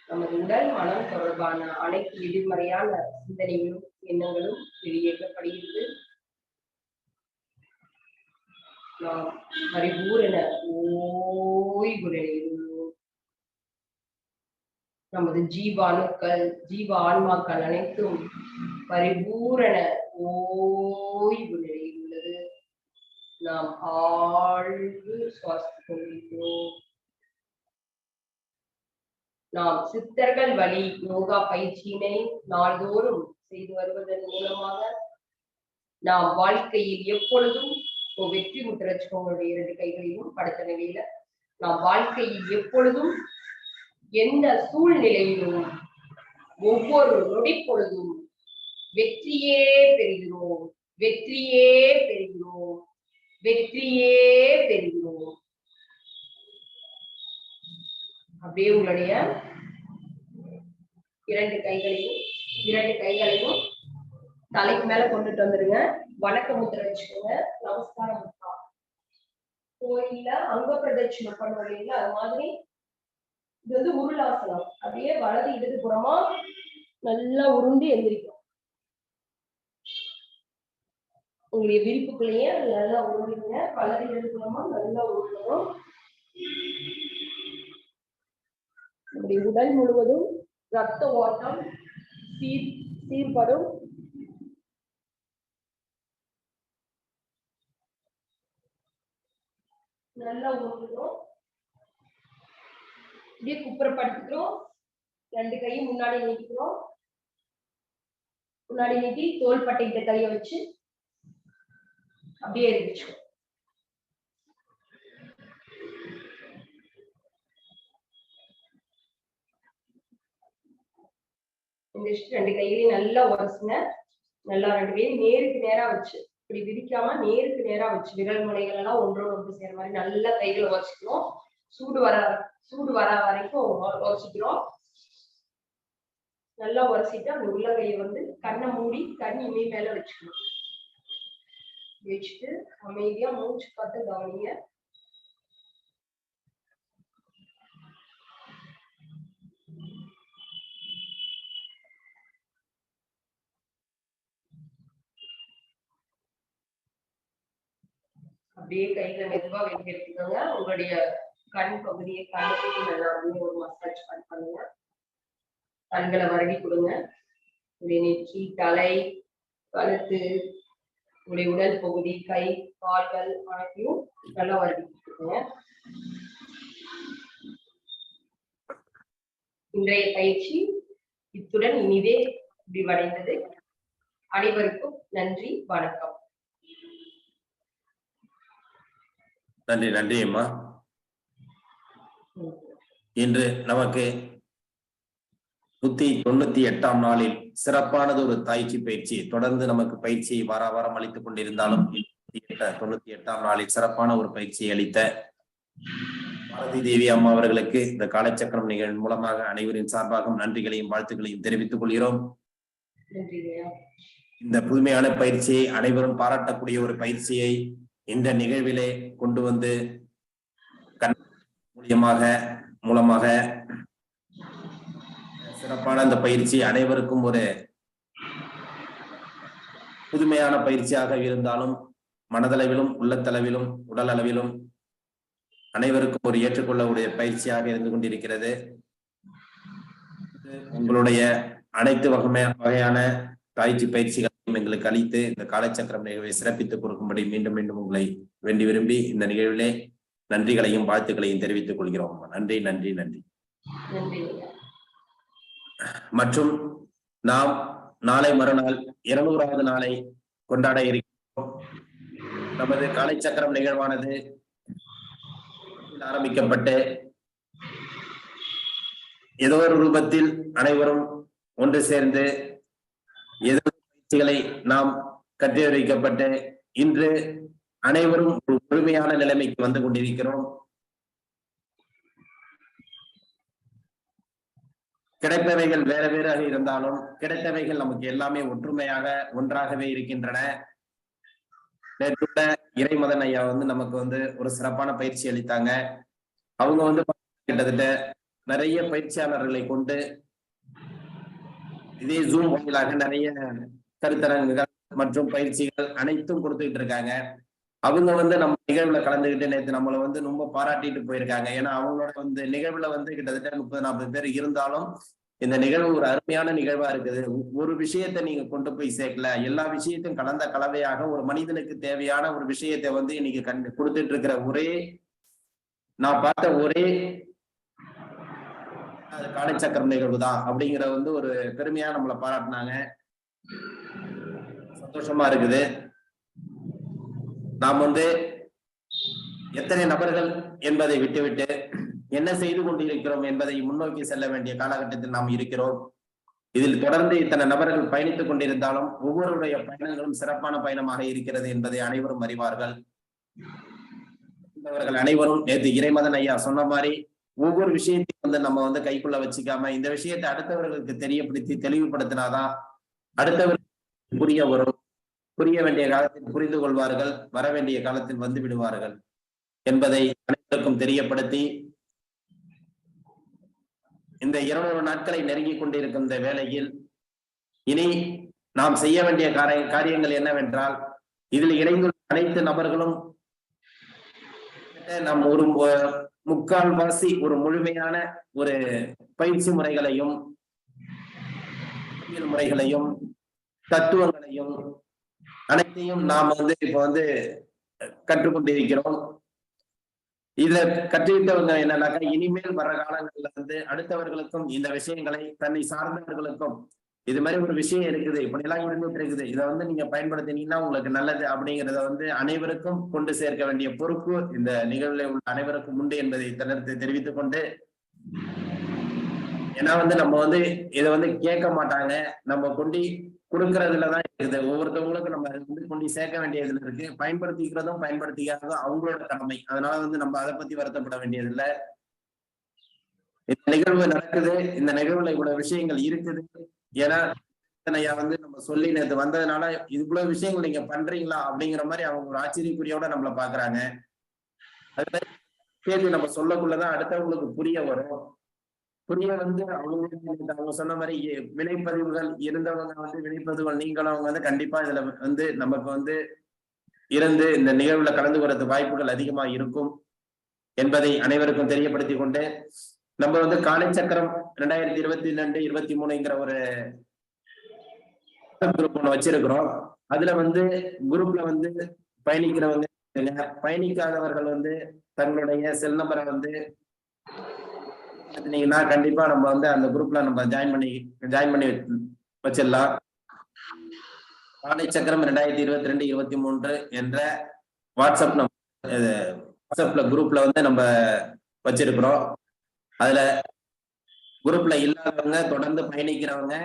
நமது உடல் மனம் தொடர்பான அனைத்து எதிர்மறையான சிந்தனைகளும் எண்ணங்களும் வெளியேற்றப்படுகிறது. நாம் பரிபூரண ஓய்வு நிலையில் உள்ளோம். நமது ஜீவாணுக்கள், ஜீவ ஆன்மாக்கள் அனைத்தும் பரிபூரண ஓய்வு நிலையில் உள்ளது. நாம் ஆழ்ந்து சுவாசித்துக் கொண்டிருக்கிறோம். நாம் சித்தர்கள் வழி யோகா பயிற்சியினை நாள்தோறும் செய்து வருவதன் மூலமாக நாம் வாழ்க்கையில் எப்பொழுதும் வெற்றி முத்திரை வச்சுக்கோங்களுடைய 2 கைகளையும் படுத்த நிலையில நாம் வாழ்க்கையில் எப்பொழுதும் எந்த சூழ்நிலையிலும் ஒவ்வொரு நொடி பொழுதும் வெற்றியே பெறுகிறோம், வெற்றியே பெறுகிறோம், வெற்றியே பெறுகிறோம். அப்படியே உங்களுடைய 2 கைகளையும் தலைக்கு மேல கொண்டுட்டு வந்துருங்க. வணக்க முத்திரை வச்சுக்கோங்க. நமஸ்காரம். கோயில்ல அங்க பிரதட்சிணம் பண்ணுவோம் இல்லைங்களா, அது மாதிரி இது உருளாசனம். அப்படியே வலது இடது புறமா நல்லா உருண்டு எந்திரிக்கும். உங்களுடைய விரிப்புக்குள்ளேயே நல்லா உருளுங்க. வலது இடது புறமா நல்லா உருளணும். நம்முடைய உடல் முழுவதும் ரத்த ஓட்டம் சீர்படும். நல்லா உருளுகிறோம். இப்படியே குப்புறப்படுத்திக்கிறோம். 2 கையும் முன்னாடி நீட்டிக்கிறோம். முன்னாடி நீட்டி தோள்பட்டைகிட்ட கையை வச்சு அப்படியே இருந்துச்சு. எந்திரிச்சு 2 கையிலையும் நல்லா உரசுங்க. நல்லா 2 கையும் நேருக்கு நேரா வச்சு, இப்படி விரிக்காம நேருக்கு நேரா வச்சு, விரல் முனைகள் எல்லாம் ஒன்றோடு ஒன்று சேர்ற மாதிரி நல்லா கைகளை உரசிக்கணும். சூடு வர வரைக்கும் உரசிக்கிறோம். நல்லா உரசிட்டு அந்த உள்ளங்கையை வந்து கண்ணை மூடி கண் இமை மேல வச்சுக்கணும். வச்சுட்டு அமைதியா மூச்சு பார்த்து கவனிங்க. அப்படியே கையில மெதுவா வெளியே எடுத்துக்கோங்க. உங்களுடைய கண் பகுதியை கண்ணுக்கு நல்லா ஒரு மசாஜ் பண்ணுங்க. கண்களை வருடி கொடுங்க. உங்களுடைய நெற்றி, தலை, கழுத்து, உங்களுடைய உடல் பகுதி, கை, கால்கள் அனைத்தையும் நல்லா வருடி கொடுத்துக்கோங்க. இன்றைய பயிற்சி இத்துடன் இனிதே முடிவடைந்தது. அனைவருக்கும் நன்றி, வணக்கம். நன்றி நன்றி அம்மா. இன்று நமக்கு 198ஆம் நாளில் சிறப்பானது ஒரு தாய்ச்சி பயிற்சி. தொடர்ந்து நமக்கு பயிற்சியை வாரம் அளித்துக் கொண்டிருந்தாலும் 98ஆம் நாளில் சிறப்பான ஒரு பயிற்சியை அளித்த பாரதி தேவி அம்மா அவர்களுக்கு இந்த காலச்சக்கரம் நிகழ்வு மூலமாக அனைவரின் சார்பாக நன்றிகளையும் வாழ்த்துக்களையும் தெரிவித்துக் கொள்கிறோம். இந்த புதுமையான பயிற்சியை அனைவரும் பாராட்டக்கூடிய ஒரு பயிற்சியை இந்த நிகழ்விலே கொண்டு வந்து கண் மூலமாக சிறப்பான அந்த பயிற்சி அனைவருக்கும் ஒரு புதுமையான பயிற்சியாக இருந்தாலும் மனதளவிலும் உள்ளத்தளவிலும் உடல் அளவிலும் அனைவருக்கும் ஒரு ஏற்றுக்கொள்ளக்கூடிய பயிற்சியாக இருந்து கொண்டிருக்கிறது. உங்களுடைய அனைத்து வகையான தாய்ச்சி பயிற்சிகளையும் எங்களுக்கு அளித்து இந்த காலச்சக்கரம் நிகழ்வை சிறப்பித்துக் கொடுக்கும்படி மீண்டும் மீண்டும் உங்களை வேண்டி விரும்பி இந்த நிகழ்விலே நன்றிகளையும் வாழ்த்துக்களையும் தெரிவித்துக் கொள்கிறோம். நன்றி நன்றி நன்றி. மற்றும் நாம் நாளை மறுநாள் 200வது நாளை கொண்டாட இருக்கிறோம். நமது காலச்சக்கரம் நிகழ்வானது ஆரம்பிக்கப்பட்டு ஏதோ ஒரு ரூபத்தில் அனைவரும் ஒன்று சேர்ந்து பயிற்சிகளை நாம் கட்டியமைக்கப்பட்டு இன்று அனைவரும் ஒரு முழுமையான நிலைமைக்கு வந்து கொண்டிருக்கிறோம். கிடைத்தவைகள் வேற வேறாக இருந்தாலும் கிடைத்தவைகள் நமக்கு எல்லாமே ஒன்றாகவே இருக்கின்றன. நேற்றுள்ள இறைமதன் ஐயா நமக்கு ஒரு சிறப்பான பயிற்சி அளித்தாங்க. அவங்க கிட்டத்தட்ட நிறைய பயிற்சியாளர்களை கொண்டு இதே ஜூம் வாயிலாக நிறைய கருத்தரங்குகள் மற்றும் பயிற்சிகள் அனைத்தும் கொடுத்துக்கிட்டு இருக்காங்க. அவங்க நம்ம நிகழ்வுல கலந்துகிட்டு நேற்று நம்மளை ரொம்ப பாராட்டிட்டு போயிருக்காங்க. ஏன்னா அவங்களோட நிகழ்வுல கிட்டத்தட்ட 30-40 பேர் இருந்தாலும் இந்த நிகழ்வு ஒரு அருமையான நிகழ்வா இருக்குது. ஒரு விஷயத்தை நீங்க கொண்டு போய் சேர்க்கல, எல்லா விஷயத்தையும் கலந்த கலவையாக ஒரு மனிதனுக்கு தேவையான ஒரு விஷயத்தை இன்னைக்கு கொடுத்துட்டு இருக்கிற நான் பார்த்த ஒரே காலச்சக்கரம் நிகழ்வு தான் அப்படிங்கிற ஒரு பெருமையா நம்மளை பாராட்டினாங்க. சந்தோஷமா இருக்குது. நாம் எத்தனை நபர்கள் என்பதை விட்டுவிட்டு என்ன செய்து கொண்டிருக்கிறோம் என்பதை முன்னோக்கி செல்ல வேண்டிய காலகட்டத்தில் நாம் இருக்கிறோம். இதில் தொடர்ந்து இத்தனை நபர்கள் பயணித்துக் கொண்டிருந்தாலும் ஒவ்வொருடைய பயணங்களும் சிறப்பான பயணமாக இருக்கிறது என்பதை அனைவரும் அறிவார்கள். அவர்கள் அனைவரும் நேற்று இறைமதன் ஐயா சொன்ன மாதிரி ஒவ்வொரு விஷயத்தையும் நம்ம கைக்குள்ள வச்சுக்காம இந்த விஷயத்தை அடுத்தவர்களுக்கு தெரியப்படுத்தி தெளிவுபடுத்தினாதான் அடுத்தவர்கள் புரிய வேண்டிய காலத்தில் புரிந்து கொள்வார்கள், வர வேண்டிய காலத்தில் வந்து விடுவார்கள் என்பதை அனைவருக்கும் தெரியப்படுத்தி இந்த 200 நாட்களை நெருங்கி கொண்டிருக்கும் இந்த வேளையில் இனி நாம் செய்ய வேண்டிய காரியங்கள் என்னவென்றால், இதில் இணைந்துள்ள அனைத்து நபர்களும் நாம் ஒரு முக்கால்வாசி ஒரு முழுமையான ஒரு பயிற்சி முறைகளையும் தத்துவங்களையும் அனைத்தையும் நாம் இப்ப கற்றுக்கொண்டிருக்கிறோம். இத கற்றுக்கிட்டவங்க என்னன்னாக்கா இனிமேல் வர்ற காலங்கள்ல அடுத்தவர்களுக்கும் இந்த விஷயங்களை தன்னை சார்ந்தவர்களுக்கும் இது மாதிரி ஒரு விஷயம் இருக்குது, இப்படி எல்லாம் இருந்துட்டு இருக்குது, இதை நீங்க பயன்படுத்தினீங்கன்னா உங்களுக்கு நல்லது அப்படிங்கிறத அனைவருக்கும் கொண்டு சேர்க்க வேண்டிய பொறுப்பு இந்த நிகழ்வுல உள்ள அனைவருக்கும் உண்டு என்பதை தெரிவித்துக் கொண்டு ஏன்னா வந்து நம்ம வந்து இதை வந்து கேட்க மாட்டாங்க, நம்ம கொண்டு கொடுக்கறதுலதான் இருக்குது. ஒவ்வொருத்தவங்களுக்கும் நம்ம வந்து கொண்டு சேர்க்க வேண்டியதுல இருக்கு. பயன்படுத்திக்கிறதும் பயன்படுத்திக்காததும் அவங்களோட கடமை. அதனால வந்து நம்ம அதை பத்தி வருத்தப்பட வேண்டியது இல்லை. இந்த நிகழ்வு நடக்குது, இந்த நிகழ்வுல இவ்வளவு விஷயங்கள் இருக்குது. ஏன்னா வந்து நம்ம சொல்லி நேற்று வந்ததுனால இவ்வளவு விஷயங்கள் நீங்க பண்றீங்களா அப்படிங்கிற மாதிரி அவங்க ஒரு ஆச்சரியக்குறியோட நம்மள பாக்குறாங்க. அதுல கேள்வி நம்ம சொல்லக்குள்ளதான் அடுத்தவங்களுக்கு புரிய வரும். புரிய வந்து அவங்க சொன்ன மாதிரி வினைப்பதிவுகள் இருந்தவங்க வந்து வினைப்பதிவுகள் நீங்களும் அவங்க வந்து கண்டிப்பா இதுல வந்து நமக்கு வந்து இருந்து இந்த நிகழ்வுல கலந்து கொள்றது வாய்ப்புகள் அதிகமா இருக்கும் என்பதை அனைவருக்கும் தெரியப்படுத்தி கொண்டு, நம்ம வந்து காலை சக்கரம் 2022-23 ஒரு குரூப் ஒண்ணு வச்சிருக்கிறோம். அதுல வந்து குரூப்ல வந்து பயணிக்கிறவங்க, பயணிக்காதவர்கள் வந்து தங்களுடைய செல் நம்பரை வந்து கண்டிப்பா நம்ம வந்து அந்த குரூப்ல நம்ம ஜாயின் பண்ணி வச்சிடலாம். காலை சக்கரம் 2022-23 என்ற வாட்ஸ்அப்ல குரூப்ல வந்து நம்ம வச்சிருக்கிறோம். அதுல குரூப்ல இல்லாதவங்க, தொடர்ந்து பயணிக்கிறவங்க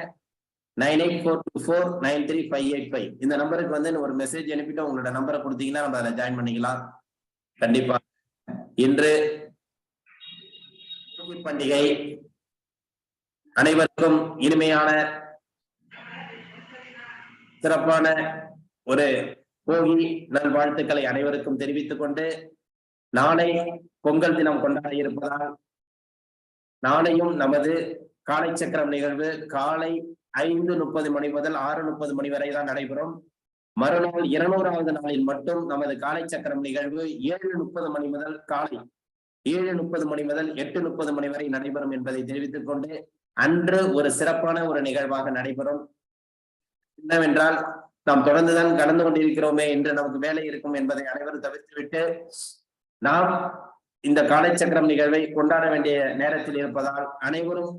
9842493585 இந்த நம்பருக்கு வந்து ஒரு மெசேஜ் அனுப்பிட்டு உங்களோட நம்பரை கொடுத்தீங்கன்னா நம்ம அதில் ஜாயின் பண்ணிக்கலாம். கண்டிப்பா இன்று பண்டிகை அனைவருக்கும் இனிமையான சிறப்பான ஒரு போகி நல்வாழ்த்துக்களை அனைவருக்கும் தெரிவித்துக் கொண்டு, நாளை பொங்கல் தினம் கொண்டாட இருப்பதால் நாளையும் நமது காலை சக்கரம் நிகழ்வு காலை 5:30 மணி முதல் 6:30 மணி வரை தான் நடைபெறும். மறுநாள் 200வது நாளில் மட்டும் நமது காலை சக்கரம் நிகழ்வு 7:30 மணி முதல் காலை 7:30 மணி முதல் 8:30 மணி வரை நடைபெறும் என்பதை தெரிவித்துக் கொண்டு, அன்று ஒரு சிறப்பான ஒரு நிகழ்வாக நடைபெறும். என்னவென்றால், நாம் தொடர்ந்துதான் கலந்து கொண்டிருக்கிறோமே என்று நமக்கு வேலை இருக்கும் என்பதை அனைவரும் தவிர்த்துவிட்டு, நாம் இந்த காலை சக்கரம் நிகழ்வை கொண்டாட வேண்டிய நேரத்தில் இருப்பதால் அனைவரும்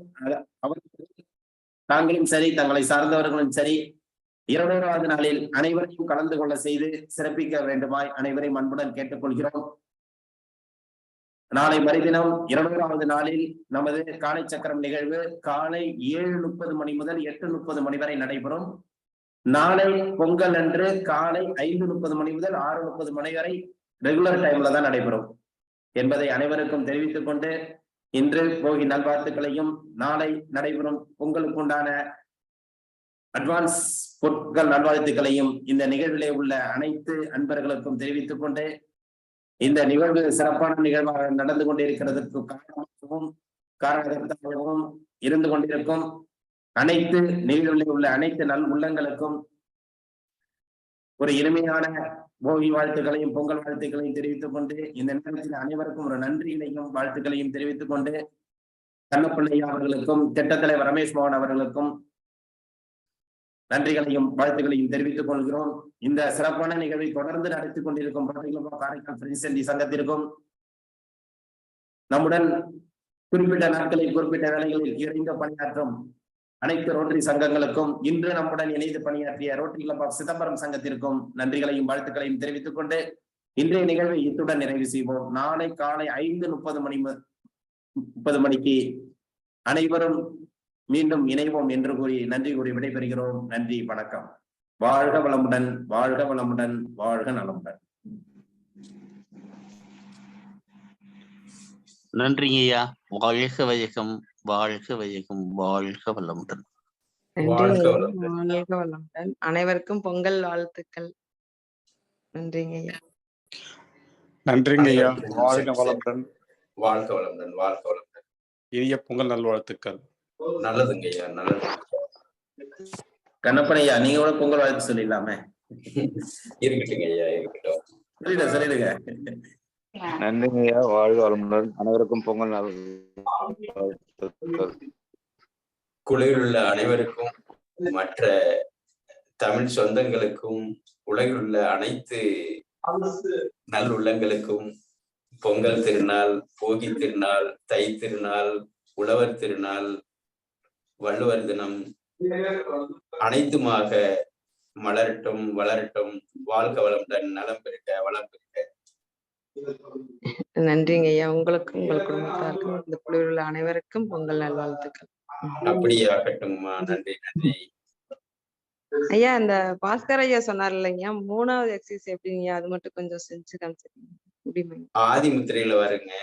தாங்களும் சரி, தங்களை சார்ந்தவர்களும் சரி, 200வது நாளில் அனைவரையும் கலந்து கொள்ள செய்து சிறப்பிக்க வேண்டுமாய் அனைவரையும் அன்புடன் கேட்டுக்கொள்கிறோம். நாளை மறுதினம் 200வது நாளில் நமது காலை சக்கரம் நிகழ்வு காலை 7:30 மணி முதல் 8:30 மணி வரை நடைபெறும். நாளை பொங்கல் அன்று காலை 5:30 மணி முதல் 6:30 மணி வரை ரெகுலர் டைம்ல தான் நடைபெறும் என்பதை அனைவருக்கும் தெரிவித்துக் கொண்டு, இன்று போகி நல்வாழ்த்துக்களையும் நாளை நடைபெறும் பொங்கலுக்கு உண்டான அட்வான்ஸ் பொங்கல் நல்வாழ்த்துக்களையும் இந்த நிகழ்விலே உள்ள அனைத்து அன்பர்களுக்கும் தெரிவித்துக் கொண்டு, இந்த நிகழ்வு சிறப்பான நிகழ்வாக நடந்து கொண்டிருக்கிறதுக்கு காரணமாகவும் இருந்து கொண்டிருக்கும் அனைத்து நிகழ்வுகளில் உள்ள அனைத்து நல் உள்ளங்களுக்கும் ஒரு இனிமையான போகி வாழ்த்துக்களையும் பொங்கல் வாழ்த்துக்களையும் தெரிவித்துக் கொண்டு, இந்த நேரத்தில் அனைவருக்கும் ஒரு நன்றிகளையும் வாழ்த்துக்களையும் தெரிவித்துக் கொண்டு, கண்ணப்பிள்ளையா அவர்களுக்கும் திட்டத்தலைவர் ரமேஷ் மோகன் அவர்களுக்கும் நன்றிகளையும் வாழ்த்துக்களையும் தெரிவித்துக் கொள்கிறோம். இந்த சிறப்பான நிகழ்வை தொடர்ந்து நடத்திக் கொண்டிருக்கும் காரைக்கால் பிரதிசந்தி சங்கத்திற்கும், நம்முடன் குறிப்பிட்ட நாட்களில் குறிப்பிட்ட வேலைகளில் இணைந்து பணியாற்றும் அனைத்து ரோட்டரி சங்கங்களுக்கும், இன்று நம்முடன் இணைந்து பணியாற்றிய ரோட்டரி கிளப் ஆஃப் சிதம்பரம் சங்கத்திற்கும் நன்றிகளையும் வாழ்த்துக்களையும் தெரிவித்துக் கொண்டு, இன்றைய நிகழ்வை இத்துடன் நிறைவு செய்வோம். நாளை காலை 5:30 மணிக்கு அனைவரும் மீண்டும் இணைவோம் என்று கூறி நன்றி கூறி விடைபெறுகிறோம். நன்றி, வணக்கம். வாழ்க வளமுடன், வாழ்க வளமுடன், வாழ்க நலமுடன். நன்றிங்க ஐயா. வாழ்க வையகம், வாழ்க வையகம், வாழ்க வளமுடன். வாழ்க வாழ்க வளமுடன். அனைவருக்கும் பொங்கல் வாழ்த்துக்கள். நன்றிங்க ஐயா. நன்றிங்க ஐயா. வாழ்க வளமுடன், வாழ்க வளமுடன், வாழ்க வளமுடன். இனிய பொங்கல் நல்வாழ்த்துக்கள். நல்லதுங்க ஐயா, நல்லது. கண்ணப்பனையா, நீங்க கூட பொங்கல் வாழ்த்து சொல்லிடலாமே. இருக்கட்டுங்க ஐயா, இருக்கட்டும். சொல்லிடுங்க. நன்றிங்க ஐயா. வாழ்க வளமுடன். அனைவருக்கும் பொங்கல் நல்வாழ்த்துக்கள். குழுவில் உள்ள அனைவருக்கும், மற்ற தமிழ் சொந்தங்களுக்கும், உலகில் உள்ள அனைத்து நல்லுள்ளங்களுக்கும் பொங்கல் திருநாள், போகி திருநாள், தை திருநாள், உழவர் திருநாள், வள்ளுவர் தினம் அனைத்துமாக மலரட்டும், வளரட்டும். வாழ்க வளமுடன், நலம் பெருக, வளம் பெருக. நன்றிங்க ஐயா. உங்களுக்கும் உங்கள் குடும்பத்தாருக்கும் இந்த குழுவில் உள்ள அனைவருக்கும் பொங்கல் நல்வாழ்த்துக்கள். அப்படியே ஆகட்டும்மா. நன்றி நன்றி. ஐயா இந்த பாஸ்கர் ஐயா சொன்னார் இல்லைங்க 3வது எக்ஸசைஸ் எப்படிங்க அது மட்டும் கொஞ்சம் செஞ்சு காமிச்சிருக்கீங்க முடியுமா? ஆதி முத்திரையில வருங்க.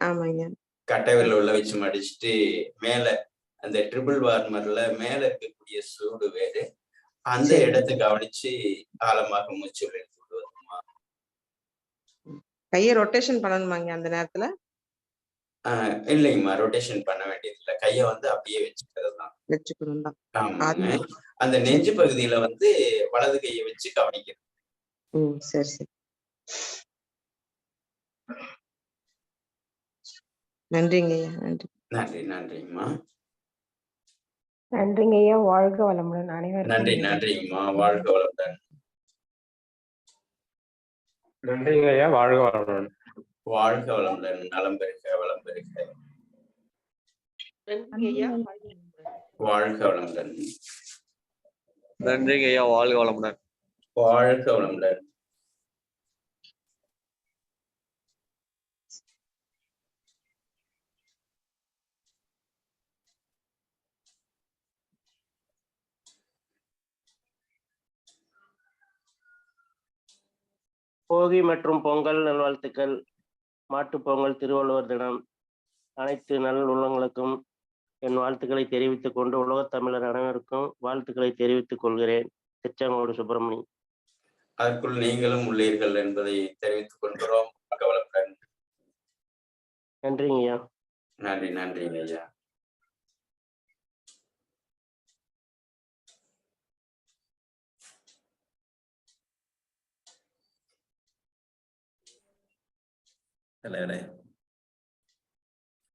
ஆமாங்க. கட்டை விரல உள்ள வச்சு மடிச்சுட்டு மேல அந்த ட்ரிபிள் வார்மர்ல மேல இருக்கக்கூடிய சூடு வேறு அந்த சரி. இடத்தை கவனிச்சு ஆழமாக மூச்சு எடுத்து விடுவதுமா. கையை ரொட்டேஷன் பண்ணணுமாங்க அந்த நேரத்துல? இல்லைங்கம்மா, ரொட்டேஷன் பண்ண வேண்டியது இல்லை. கையை வந்து அப்படியே வச்சுக்கிறது தான். வச்சுக்கணும் தான். ஆமாங்க. அந்த நெஞ்சு பகுதியில வந்து வலது கையை வச்சு கவனிக்கிறது. சரி சரி. நன்றிங்க ஐயா. நன்றி நன்றி நன்றிங்கம்மா. நன்றிங்க ஐயா. வாழ்க வளமுடன் அனைவருக்கும். நன்றி நன்றிங்கம்மா. வாழ்க வளமுடன். நன்றிங்க ஐயா. வாழ்க வளமுடன். வாழ்க வளமுடன். நலம் பெருக வளம் பெருக. வாழ்க வளமுடன். நன்றிங்க ஐயா. வாழ்க வளமுடன். வாழ்க வளமுடன். போகி மற்றும் பொங்கல் நல்வாழ்த்துக்கள். மாட்டுப்பொங்கல், திருவள்ளுவர் தினம், அனைத்து நல் உள்ளங்களுக்கும் என் வாழ்த்துக்களை தெரிவித்துக் கொண்டு உலகத் தமிழர் அனைவருக்கும் வாழ்த்துக்களை தெரிவித்துக் கொள்கிறேன். திருச்செங்கோடு சுப்பிரமணி. அதற்குள் நீங்களும் உள்ளீர்கள் என்பதை தெரிவித்துக் கொள்கிறோம். வளமுடன். நன்றிங்க ஐயா. நன்றி நன்றிங்க ஐயா. தலைவரே